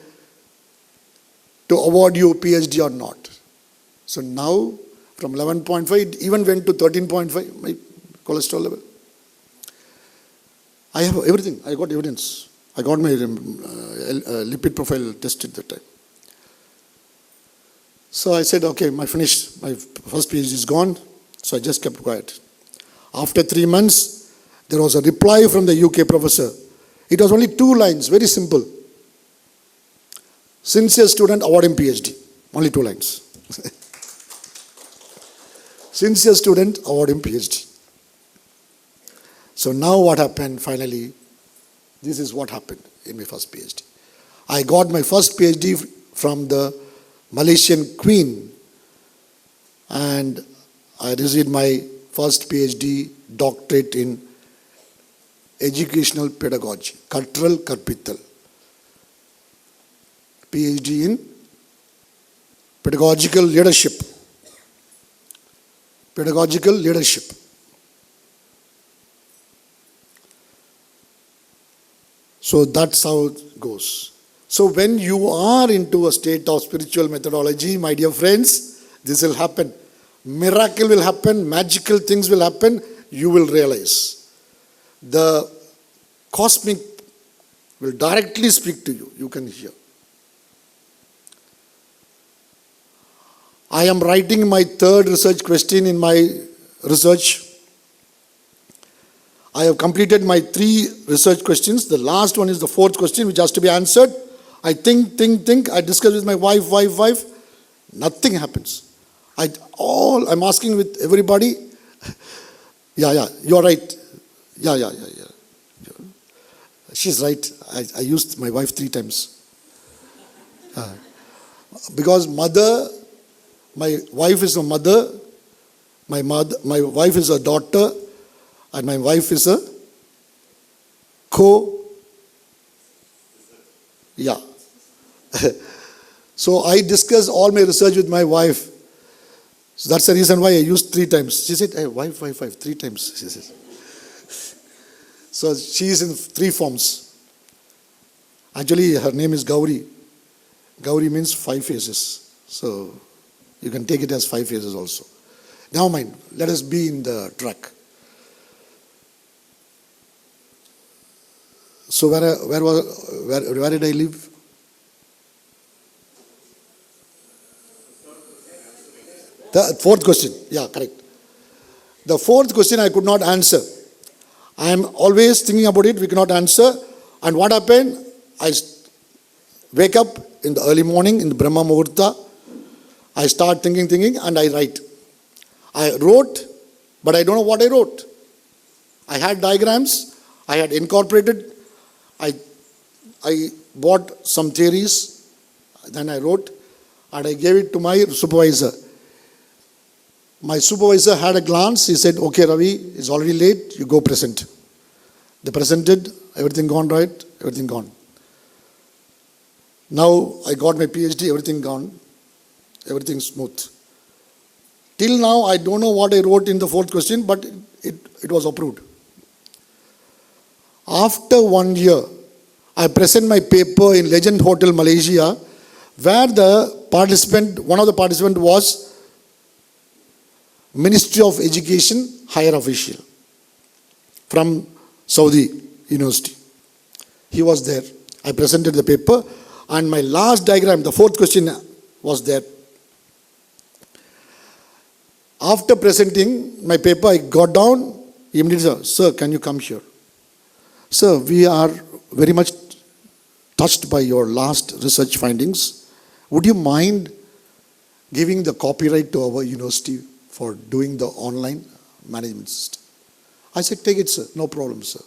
to award you PhD or not. So now, from 11.5, it even went to 13.5, my cholesterol level. I have everything. I got evidence. I got my lipid profile tested that time. So I said, okay, my first PhD is gone. So I just kept quiet. After 3 months, there was a reply from the UK professor. It was only 2 lines, very simple. Sincere student, award him PhD. Only 2 lines. Sincere student, award him PhD. So now what happened finally? This is what happened in my first PhD. I got my first PhD from the Malaysian Queen, and I received my first PhD doctorate in educational pedagogy, கற்றல் கற்பித்தல். PhD in pedagogical leadership. Pedagogical leadership. So that's how it goes. So when you are into a state of spiritual methodology, my dear friends, this will happen. Miracle will happen, magical things will happen, you will realize. The cosmic will directly speak to you, you can hear. I am writing my third research question in my research. I have completed my 3 research questions. The last one is the 4th question which has to be answered. I think. I discuss with my wife. Nothing happens. I'm asking with everybody. Yeah, you're right. Yeah. She's right. I used my wife 3 times. Because my wife is a mother, my wife is a daughter, and my wife is a yeah. So I discuss all my research with my wife. So that's the reason why I used 3 times. She said, hey, wife, 3 times, she says. So she is in 3 forms. Actually, her name is Gauri. Gauri means 5 phases. So you can take it as 5 phases also. Never mind, let us be in the track. So where did I live? The 4th question. Yeah, correct. The 4th question I could not answer. I am always thinking about it, we cannot answer. And what happened? I wake up in the early morning, in the Brahma Muhurta. I start thinking, and I write. I wrote, but I don't know what I wrote. I had diagrams, I had incorporated, I bought some theories, then I wrote, and I gave it to my supervisor. My supervisor had a glance, he said, okay Ravi, it's already late, you go present. They presented, everything gone right, everything gone. Now I got my PhD, everything gone, everything smooth. Till now I don't know what I wrote in the 4th question, but it was approved. After 1 year, I present my paper in Legend Hotel, Malaysia, where one of the participants was Ministry of Education higher official from Saudi University. He was there. I presented the paper, and my last diagram, the 4th question was there. After presenting my paper, I got down, immediately said, sir, can you come here? Sir, we are very much touched by your last research findings. Would you mind giving the copyright to our university for doing the online management system? I said, take it, sir. No problem, sir.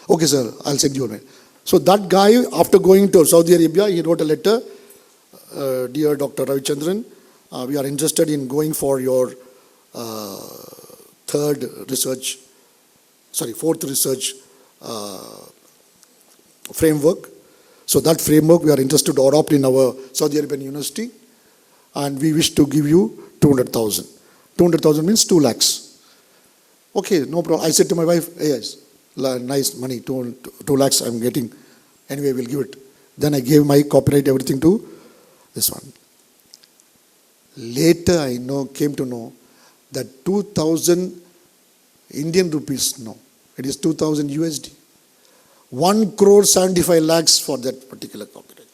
Okay, sir, I'll send you a mail. So that guy, after going to Saudi Arabia, he wrote a letter, dear Dr. Ravichandran, we are interested in going for your 4th research framework. So that framework we are interested to adopt in our Saudi Arabian university, and we wish to give you 200,000. 200,000 means 2 lakhs. Okay, no problem. I said to my wife, hey, yes, nice money, 2 lakhs I'm getting. Anyway, we'll give it. Then I gave my copyright, everything to this one. Later I came to know that 2,000 Indian rupees, no, it is 2,000 USD. 1 crore 75 lakhs for that particular copyright.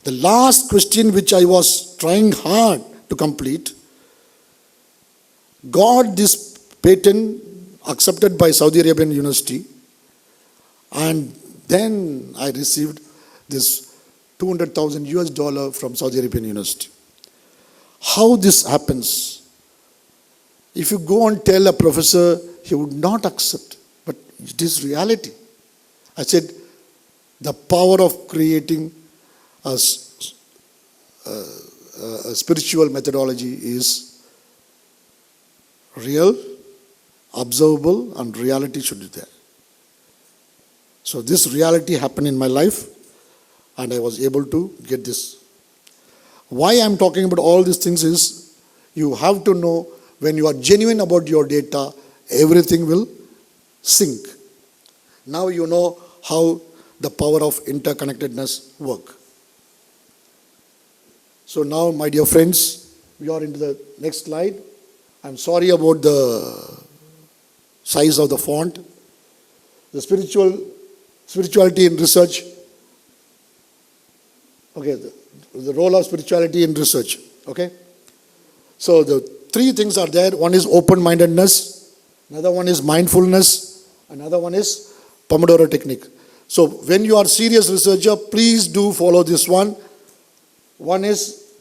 The last question which I was trying hard to complete, got this patent accepted by Saudi Arabian University, and then I received this $200,000 from Saudi Arabian University. How this happens? If you go and tell a professor, he would not accept, but it is reality. I said, the power of creating a spiritual methodology is real, observable, and reality should be there. So this reality happened in my life, and I was able to get this. Why I'm talking about all these things is, you have to know when you are genuine about your data, everything will sync. Now you know how the power of interconnectedness work. So now, my dear friends, we are into the next slide. I'm sorry about the size of the font. The spirituality in research. Okay, the role of spirituality in research. Okay. So the three things are there. One is open-mindedness. Another one is mindfulness. Another one is Pomodoro technique. So when you are serious researcher, please do follow this one. One is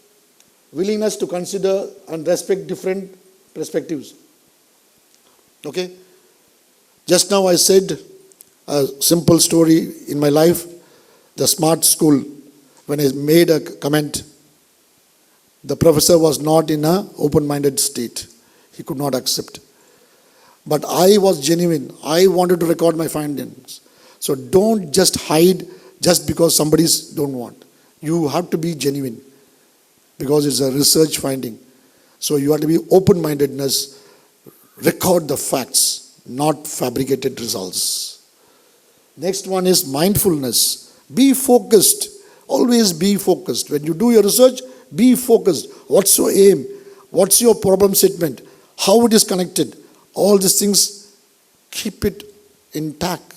willingness to consider and respect different perspectives. Okay? Just now I said a simple story in my life, the smart school. When I made a comment, the professor was not in an open-minded state. He could not accept. But I was genuine. I wanted to record my findings. So don't just hide just because somebody's don't want. You have to be genuine because it's a research finding. So you have to be open-mindedness, record the facts, not fabricated results. Next one is mindfulness. Be focused. Always be focused. When you do your research, be focused. What's your aim? What's your problem statement? How it is connected? All these things, keep it intact.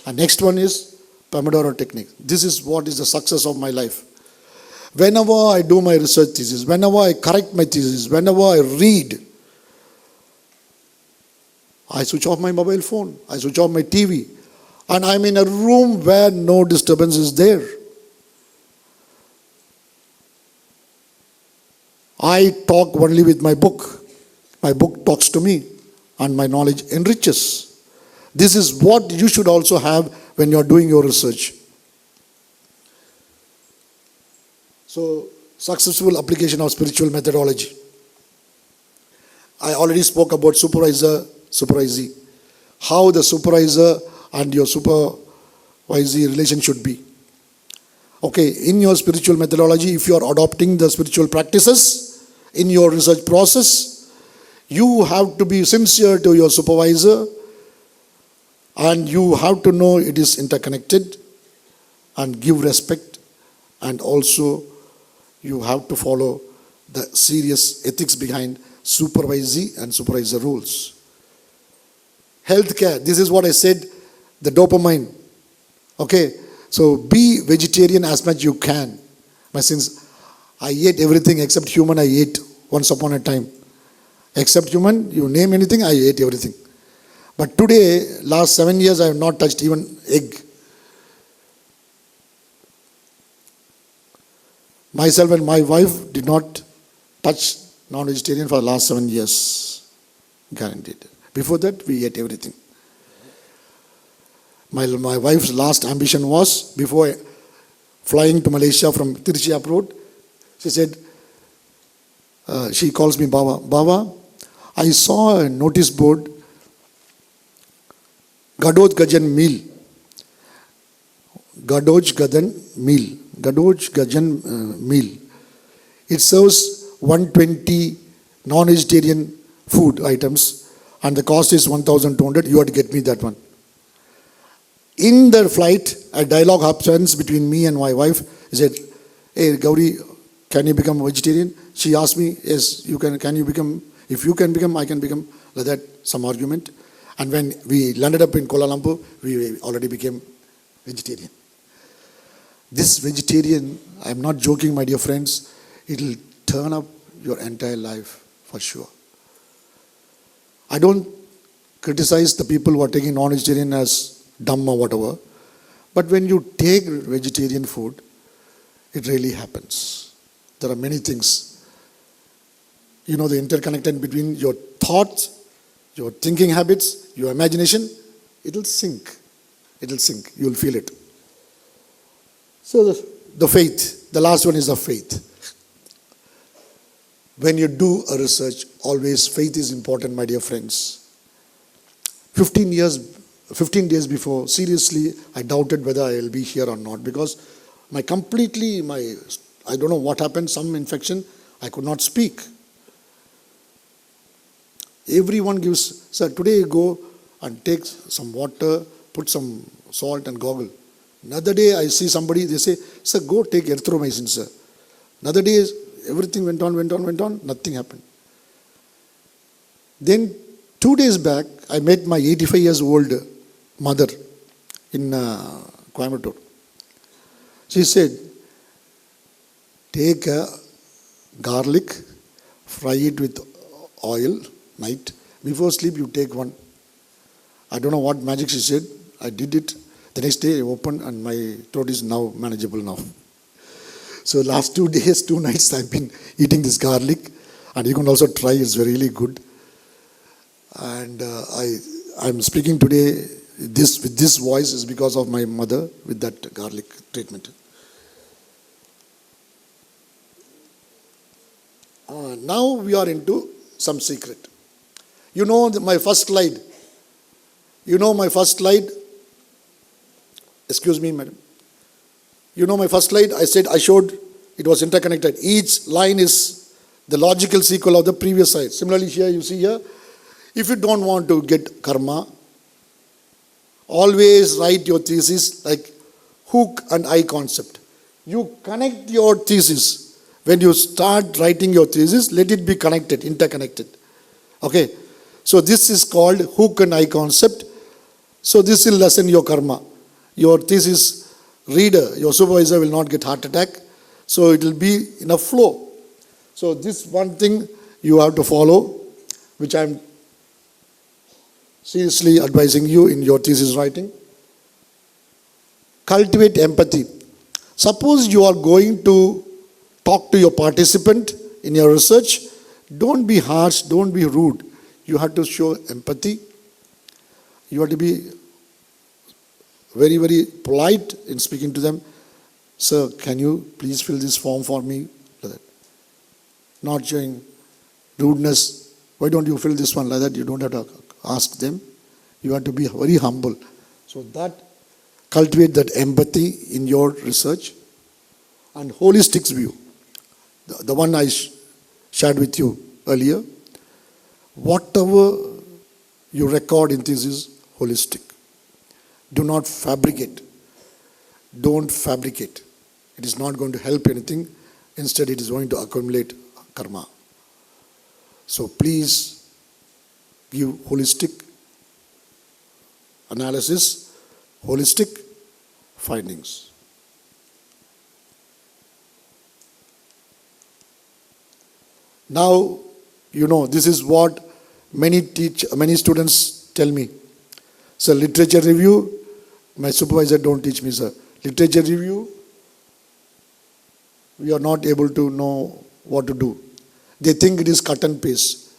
And next one is Pomodoro technique. This is what is the success of my life. Whenever I do my research thesis, whenever I correct my thesis, whenever I read, I switch off my mobile phone, I switch off my TV, and I'm in a room where no disturbance is there. I talk only with my book. My book talks to me, and my knowledge enriches. This is what you should also have when you're doing your research. So, successful application of spiritual methodology. I already spoke about supervisor, supervisee. How the supervisor and your supervisee relation should be. Okay, in your spiritual methodology, if you are adopting the spiritual practices in your research process, you have to be sincere to your supervisor, and you have to know it is interconnected, and give respect, and also you have to follow the serious ethics behind supervisee and supervisor rules. Healthcare, this is what I said, the dopamine. Okay, so be vegetarian as much you can. But since I ate everything except human, I ate once upon a time. Except human, you name anything, I ate everything. But today, last 7 years, I have not touched even egg. Myself and my wife did not touch non-vegetarian for the last 7 years. Guaranteed. Before that, we ate everything. My wife's last ambition was, before flying to Malaysia from Tiruchi Road, she said, she calls me Baba. Baba, I saw a notice board, Gadoj Gajan meal. Gadoj Gajan meal. Gadoj Gajan meal. It serves 120 non-vegetarian food items, and the cost is 1,200. You have to get me that one. In the flight, a dialogue happens between me and my wife. He said, hey Gauri, can you become a vegetarian? She asked me, yes, you can you become, if you can become, I can become. Like that, some argument. And when we landed up in Kuala Lumpur, we already became vegetarian. This vegetarian, I'm not joking, my dear friends, it will turn up your entire life for sure. I don't criticize the people who are taking non-vegetarian as dumb or whatever, but when you take vegetarian food, it really happens. There are many things. You know, the interconnected between your thoughts, your thinking habits, your imagination, it will sync. It will sync. You will feel it. So the faith, the last one is the faith. When you do a research, always faith is important, my dear friends. 15 years 15 days before, seriously, I doubted whether I will be here or not because I don't know what happened, some infection, I could not speak. Everyone gives, sir, today you go and take some water, put some salt and goggle. Another day I see somebody, they say, sir, go take erythromycin, sir. Another day, everything went on, nothing happened. Then 2 days back, I met my 85 years old mother in Coimbatore. She said, take a garlic, fry it with oil, night. Before sleep, you take one. I don't know what magic she said. I did it. The next day, I opened and my throat is now manageable now. So last 2 days, 2 nights, I've been eating this garlic. And you can also try, it's really good. And I'm speaking today with this voice is because of my mother with that garlic treatment. Now we are into some secret. You know my first slide. Excuse me, madam. You know my first slide, I showed it was interconnected. Each line is the logical sequel of the previous slide. Similarly here, you see here, if you don't want to get karma, always write your thesis like hook and eye concept. You connect your thesis. When you start writing your thesis, let it be connected, interconnected. Okay. So this is called hook and eye concept. So this will lessen your karma. Your thesis reader, your supervisor will not get heart attack. So it will be in a flow. So this one thing you have to follow, which I am seriously advising you in your thesis writing. Cultivate empathy. Suppose you are going to talk to your participant in your research. Don't be harsh, don't be rude. You have to show empathy. You have to be very, very polite in speaking to them. Sir, can you please fill this form for me? Like that. Not showing rudeness. Why don't you fill this one like that? You don't have to ask them. You have to be very humble. So that cultivate that empathy in your research. And holistic view. The one I shared with you earlier. Whatever you record in this is holistic. Do not fabricate. Don't fabricate. It is not going to help anything. Instead, it is going to accumulate karma. So please give holistic analysis, holistic findings. Now, you know, this is what many students tell me. Sir, literature review, my supervisor don't teach me, sir. Literature review, we are not able to know what to do. They think it is cut and paste.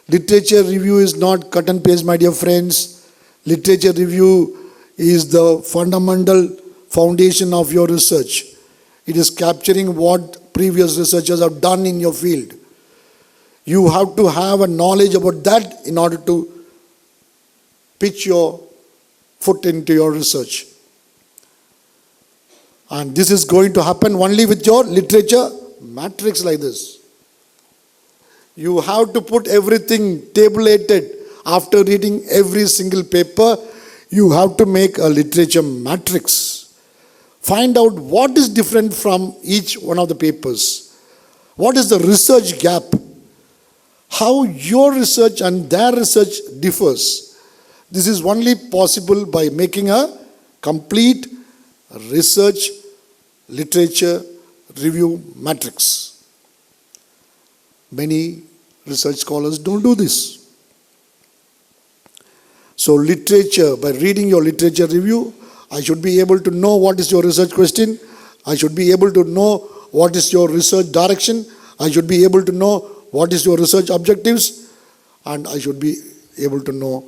Literature review is not cut and paste, my dear friends. Literature review is the fundamental foundation of your research. It is capturing what previous researchers have done in your field. You have to have a knowledge about that in order to pitch your foot into your research. And this is going to happen only with your literature matrix like this. You have to put everything tabulated. After reading every single paper, you have to make a literature matrix. Find out what is different from each one of the papers. What is the research gap? How your research and their research differs. This is only possible by making a complete research literature review matrix. Many research scholars don't do this. So literature, by reading your literature review, I should be able to know what is your research question. I should be able to know what is your research direction. I should be able to know what is your research objectives, and I should be able to know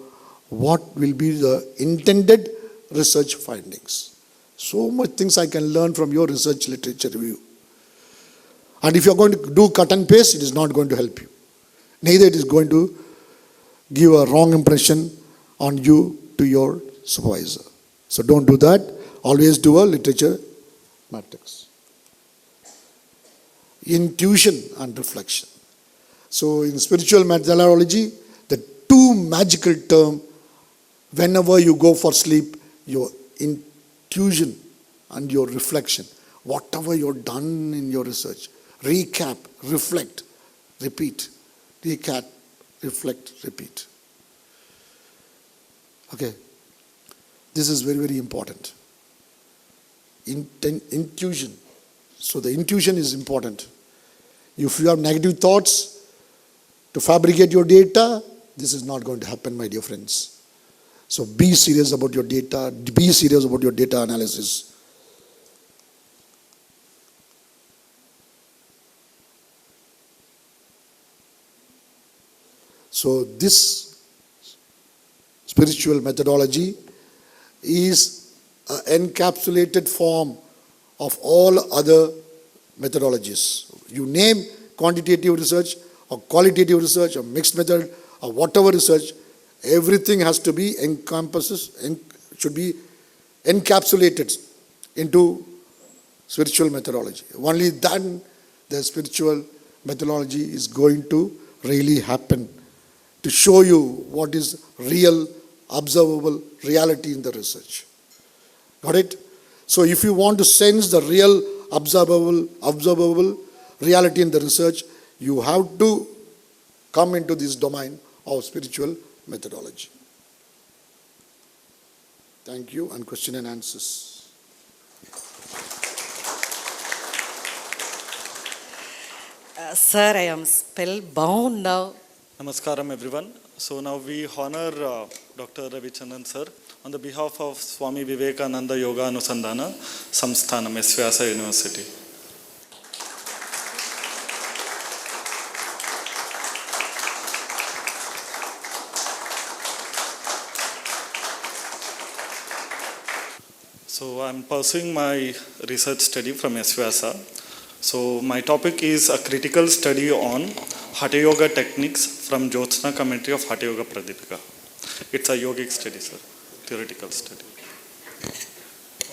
what will be the intended research findings. So much things I can learn from your research literature review. And if you are going to do cut and paste, it is not going to help you. Neither it is going to give a wrong impression on you to your supervisor. So don't do that. Always do a literature matrix. Intuition and reflection. So in spiritual methodology, the two magical terms, whenever you go for sleep, your intuition and your reflection, whatever you've done in your research, recap, reflect, repeat. Recap, reflect, repeat. Okay. This is very, very important. Intuition. So the intuition is important. If you have negative thoughts to fabricate your data, this is not going to happen, my dear friends. So be serious about your data. Be serious about your data analysis. So this spiritual methodology is an encapsulated form of all other methodologies. You name quantitative research or qualitative research or mixed method or whatever research, everything has to be should be encapsulated into spiritual methodology. Only then the spiritual methodology is going to really happen to show you what is real, observable reality in the research. Got it? So if you want to sense the real, observable reality in the research, you have to come into this domain of spiritual methodology. Thank you, and question and answers. Sir, I am spellbound now. Namaskaram everyone. So now we honor Dr. Ravichandran sir on the behalf of Swami Vivekananda Yoga Anusandhana Samsthanam, Vyasa University. So I'm pursuing my research study from Vyasa. So my topic is a critical study on Hatha Yoga techniques from Jyotsna commentary of Hatha Yoga Pradipika. It's a yogic study, sir, theoretical study.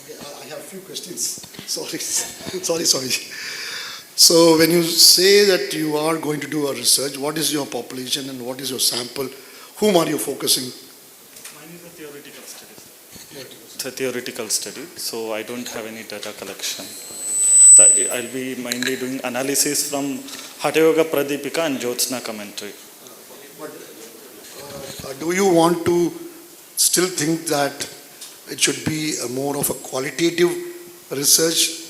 Okay, I have a few questions. Sorry. So when you say that you are going to do a research, what is your population and what is your sample? Whom are you focusing? Mine is a theoretical study, sir. It's a theoretical study, so I don't have any data collection. I'll be mainly doing analysis from Hatha Yoga Pradipika and Jyotsna commentary. But do you want to still think that it should be a more of a qualitative research,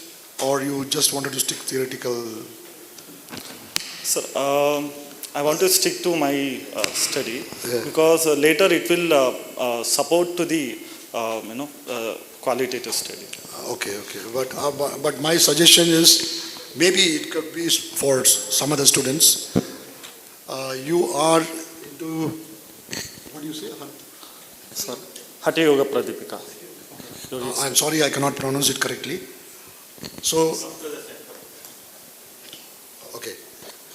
or you just wanted to stick theoretical? Sir, I want to stick to my study because later it will support to the qualitative study. Okay. But my suggestion is, maybe it could be for some other students. You are into, what do you say? Sir, Hatha Yoga Pradipika. I'm sorry, I cannot pronounce it correctly. So, okay.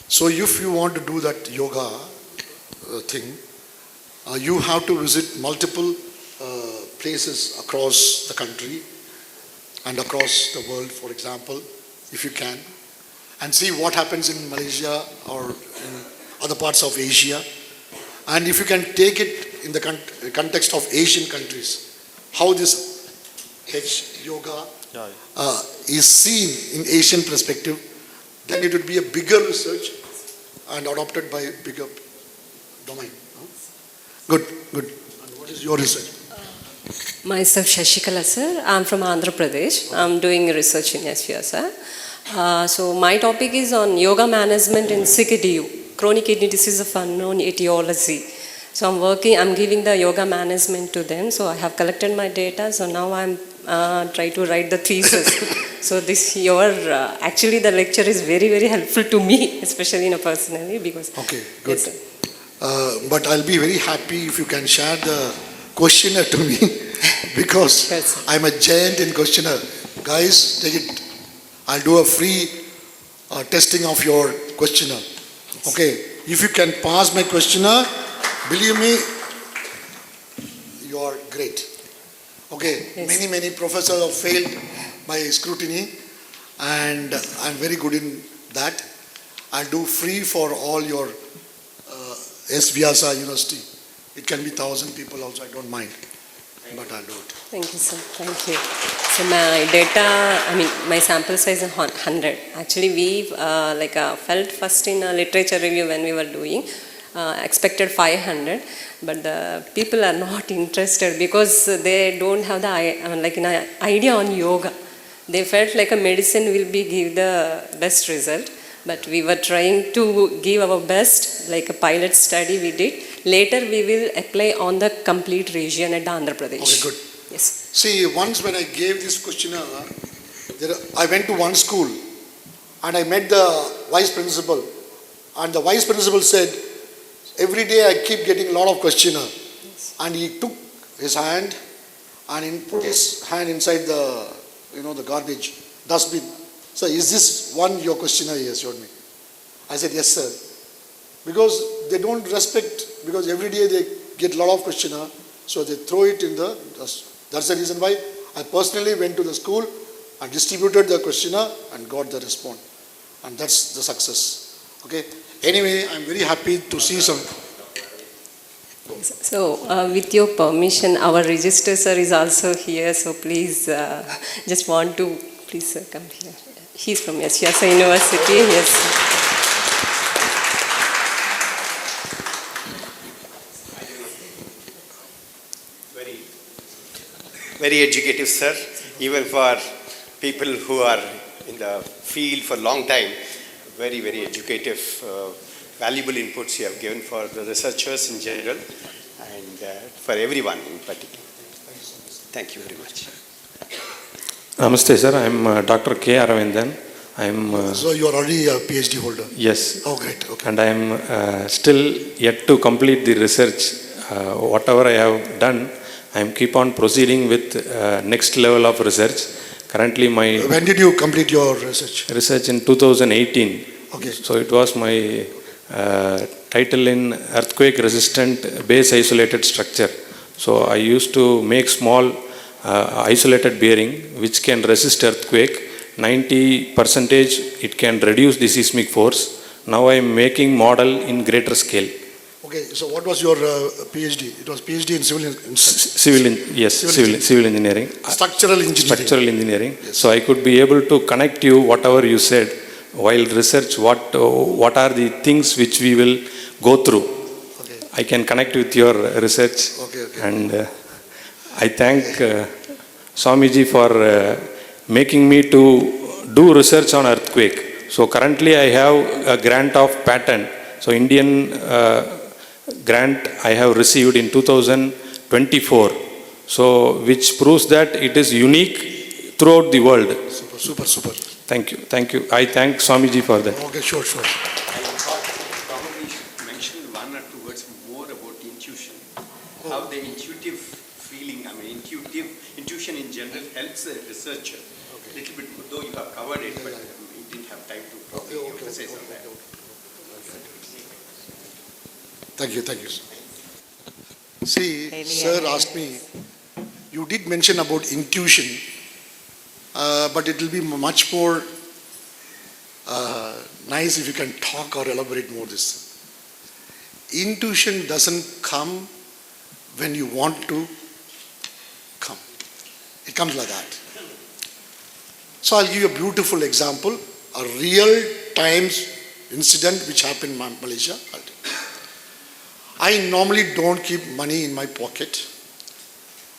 So if you want to do that yoga thing, you have to visit multiple places across the country and across the world, for example, if you can, and see what happens in Malaysia or in other parts of Asia. And if you can take it in the context of Asian countries, how this H yoga is seen in Asian perspective, then it would be a bigger research and adopted by a bigger domain. Good. And what is your research? Myself Shashikala sir, I'm from Andhra Pradesh. I'm doing research in SVSR. So my topic is on yoga management in CKDU, chronic kidney disease of unknown etiology. So I'm giving the yoga management to them. So I have collected my data. So now I'm trying to write the thesis. So actually the lecture is very, very helpful to me, especially personally, because. Okay, good. Yes, but I'll be very happy if you can share the questionnaire to me because yes, I'm a giant in questionnaire. Guys, take it. I'll do a free testing of your questionnaire. Okay, if you can pass my questionnaire, believe me, you are great. Okay, Yes. many professors have failed by scrutiny, and I'm very good in that. I'll do free for all your S. Vyasa University. It can be 1,000 people also, I don't mind, but I'll do it. Thank you, sir. Thank you. So my data, my sample size is 100. Actually, we felt first in a literature review when we were doing, expected 500, but the people are not interested because they don't have the an idea on yoga. They felt like a medicine will be give the best result, but we were trying to give our best, like a pilot study we did. Later we will apply on the complete region at Andhra Pradesh. Okay, good. Yes. See, once when I gave this questionnaire, I went to one school and I met the vice principal, and the vice principal said, every day I keep getting a lot of questionnaire. And he took his hand and he put his hand inside the garbage dustbin. So is this one your questionnaire he has showed me? I said, yes, sir. Because they don't respect, because every day they get a lot of questionnaire, so they throw it in the dust. That's the reason why I personally went to the school and distributed the questionnaire and got the response. And that's the success. Okay. Anyway, I'm very happy to see some. So, with your permission, our register sir is also here. So please, just want to please sir, come here. He's from Yasa University. Yes. Very educative, sir. Even for people who are in the field for a long time, very educative, valuable inputs you have given for the researchers in general and for everyone in particular. Thank you very much. Namaste, sir. I'm Dr. K. Aravindan. I'm. So you are already a PhD holder? Yes. Oh, great. Okay. And I am still yet to complete the research. Whatever I have done, I am keep on proceeding with next level of research. Currently, my. When did you complete your research? Research in 2018. Okay. So it was my title in earthquake resistant base isolated structure. So I used to make small isolated bearing which can resist earthquake. 90% it can reduce the seismic force. Now I am making model in greater scale. Okay, so what was your PhD? It was PhD in Civil engineering. Structural engineering. Structural engineering. Yes. So I could be able to connect you whatever you said while research. What are the things which we will go through? Okay. I can connect with your research. Okay. And I thank Swamiji for making me to do research on earthquake. So currently I have a grant of patent. So Indian grant I have received in 2024. So which proves that it is unique throughout the world. Super. Thank you. I thank Swamiji for that. Okay, sure. I thought probably should mention one or two words more about intuition. How the intuitive feeling, intuition in general helps the researcher. A little bit, though you have covered it, but you didn't have time to probably emphasize on that. Thank you. See, sir asked me, you did mention about intuition, but it will be much more nice if you can talk or elaborate more this. Intuition doesn't come when you want to come. It comes like that. So I'll give you a beautiful example, a real times incident which happened in Malaysia. I normally don't keep money in my pocket.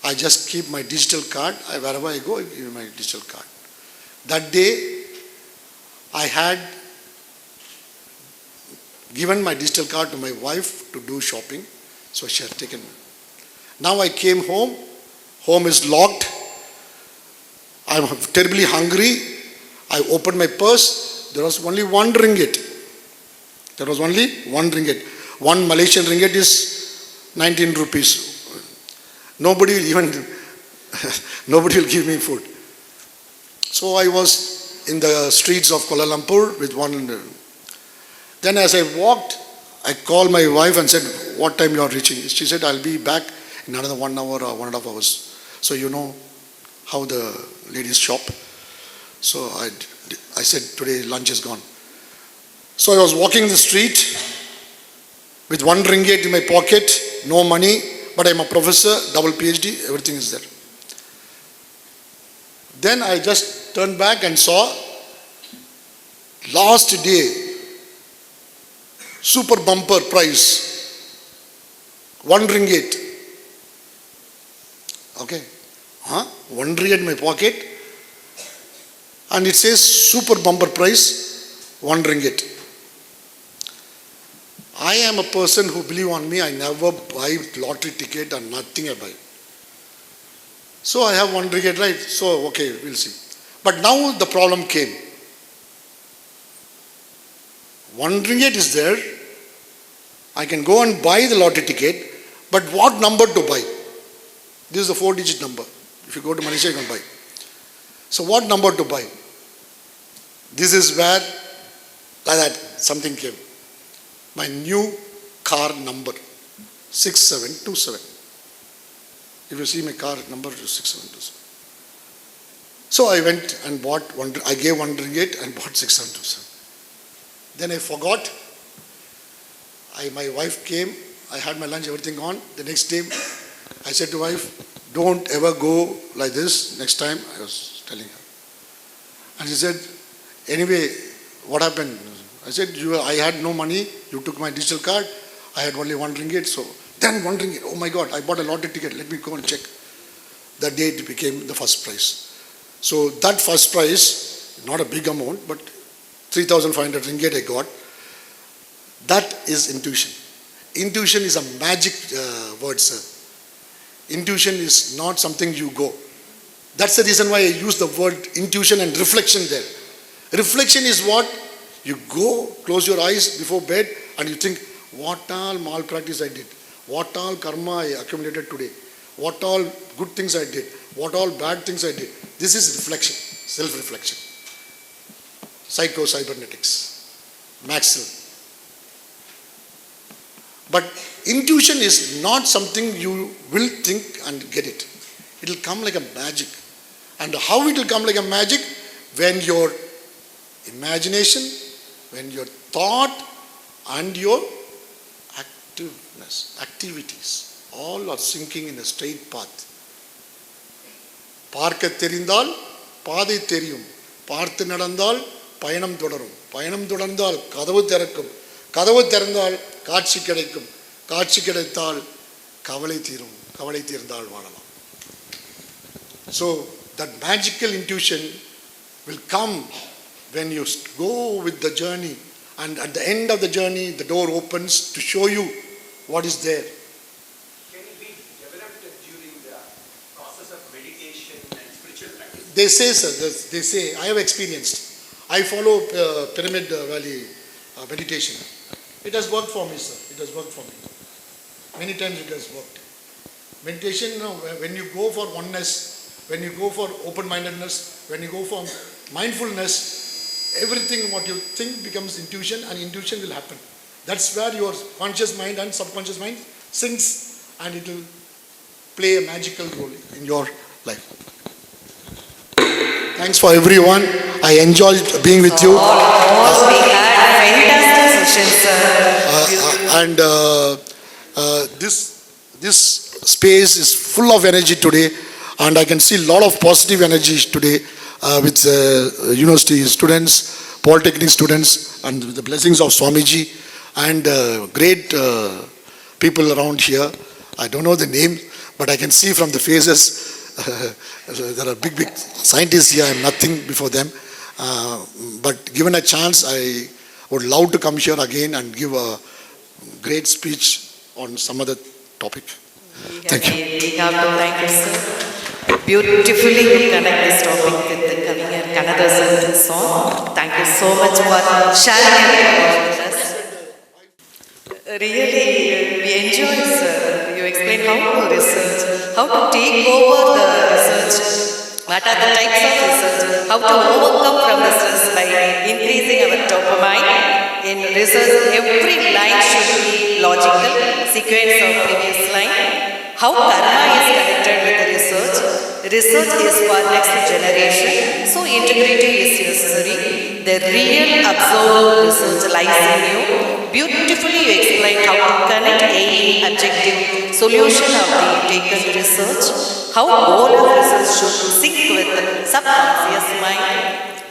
I just keep my digital card. Wherever I go, I give my digital card. That day, I had given my digital card to my wife to do shopping, so she had taken me. Now I came home. Home is locked. I'm terribly hungry. I opened my purse. There was only 1 ringgit. One Malaysian ringgit is 19 rupees. Nobody will give me food. So I was in the streets of Kuala Lumpur with one. Then as I walked, I called my wife and said, what time you are reaching? She said, I'll be back in another 1 hour or 1.5 hours. So you know how the ladies shop. So I said, today lunch is gone. So I was walking the street with 1 ringgit in my pocket, no money, but I'm a professor, double PhD, everything is there. Then I just turned back and saw last day, super bumper prize, 1 ringgit. Okay, 1 ringgit in my pocket, and it says super bumper prize, 1 ringgit. I am a person who, believe on me, I never buy lottery ticket and nothing I buy. So I have 1 ringgit, right? So okay, we'll see. But now the problem came. 1 ringgit is there. I can go and buy the lottery ticket, but what number to buy? This is a 4-digit number. If you go to Malaysia, you can buy. So what number to buy? This is where, like that, something came. My new car number, 6727. If you see my car number, is 6727. So I went and bought I gave 1 ringgit and bought 6727. Then I forgot. My wife came, I had my lunch, everything on. The next day, I said to wife, don't ever go like this next time, I was telling her. And she said, anyway, what happened? I said, I had no money, you took my digital card, I had only 1 ringgit, so then 1 ringgit, oh my God, I bought a lottery ticket, let me go and check. That day it became the first prize. So that first prize, not a big amount, but 3,500 ringgit I got. That is intuition. Intuition is a magic word, sir. Intuition is not something you go. That's the reason why I use the word intuition and reflection there. Reflection is what? You go, close your eyes before bed and you think, what all malpractice I did, what all karma I accumulated today, what all good things I did, what all bad things I did. This is reflection, self-reflection. Psycho-cybernetics, Maxwell. But intuition is not something you will think and get it. It will come like a magic. And how it will come like a magic? When your imagination, when your thought and your activities, all are sinking in a straight path. பார்க்க தெரிந்தால் பாதை தெரியும், பார்த்து நடந்தால் பயணம் தொடரும், பயணம் தொடர்ந்தால் கதவு திறக்கும், கதவு திறந்தால் காட்சி கிடைக்கும், காட்சி கிடைத்தால் கவலை தீரும், கவலை தீர்ந்தால் வாழலாம். So that magical intuition will come when you go with the journey, and at the end of the journey the door opens to show you what is there. Can it be developed during the process of meditation and spiritual practice? They say, sir, they say, I have experienced. I follow Pyramid Valley meditation. It has worked for me, sir. It has worked for me. Many times it has worked. Meditation, when you go for oneness, when you go for open-mindedness, when you go for mindfulness, everything what you think becomes intuition, and intuition will happen. That's where your conscious mind and subconscious mind syncs, and it will play a magical role in your life. Thanks for everyone. I enjoyed being with you. We had fantastic sessions, sir. This space is full of energy today, and I can see a lot of positive energy today with university students, Polytechnic students, and with the blessings of Swamiji and great people around here. I don't know the name, but I can see from the faces there are big scientists here. I am nothing before them. But given a chance, I would love to come here again and give a great speech on some other topic. Thank you. We have to thank you, sir. Beautifully you connect this topic with the Kavinyar Kannada song. Thank you so much for sharing it with us. Really, we enjoy, sir. You explain how to research, how to take over the research, what are the types of research, how to overcome from the stress by increasing our dopamine. In research, every line should be logical, sequence of previous line. How karma is connected with the research, Research is for next generation, so integrity is necessary. The real observed research lies in you. Beautifully you explained how to connect aim, objective, solution of the taken research, how goal of research should sync with subconscious mind,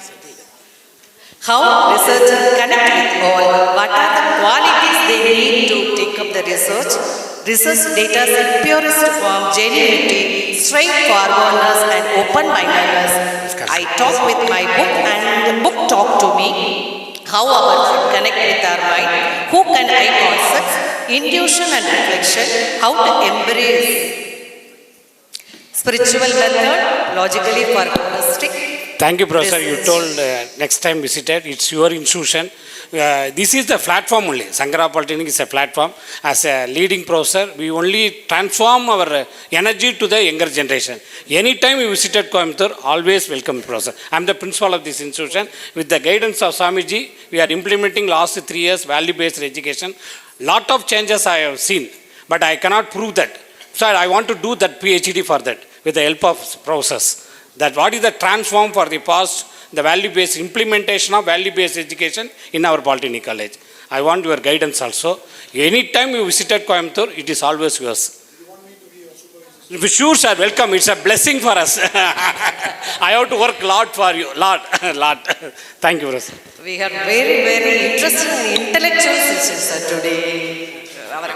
how researchers connect with all, what are the qualities they need to take up the research. Research data in purest form, genuinity, straightforwardness and open-mindedness. I talk with my book and the book talk to me. How our food connect with our mind, who can I concepts, intuition and reflection, how to embrace spiritual method, logically for holistic. Thank you, Professor. You Research. told next time visited, it's your institution. This is the platform only. Sankara Polytechnic is a platform. As a leading professor, we only transform our energy to the younger generation. Anytime we visited Coimbatore, always welcome, Professor. I am the principal of this institution. With the guidance of Swamiji, we are implementing last 3 years value-based education. Lot of changes I have seen, but I cannot prove that. So I want to do that PhD for that with the help of process. That what is the transform for the past, the value-based implementation of value-based education in our Polytechnic College. I want your guidance also. Anytime you visited Coimbatore, it is always yours. You want me to be your supervisor? Sure, sir. Welcome. It's a blessing for us. I have to work a lot for you. Lot. Thank you, Professor. We have very, very interesting and intellectual sessions today. Our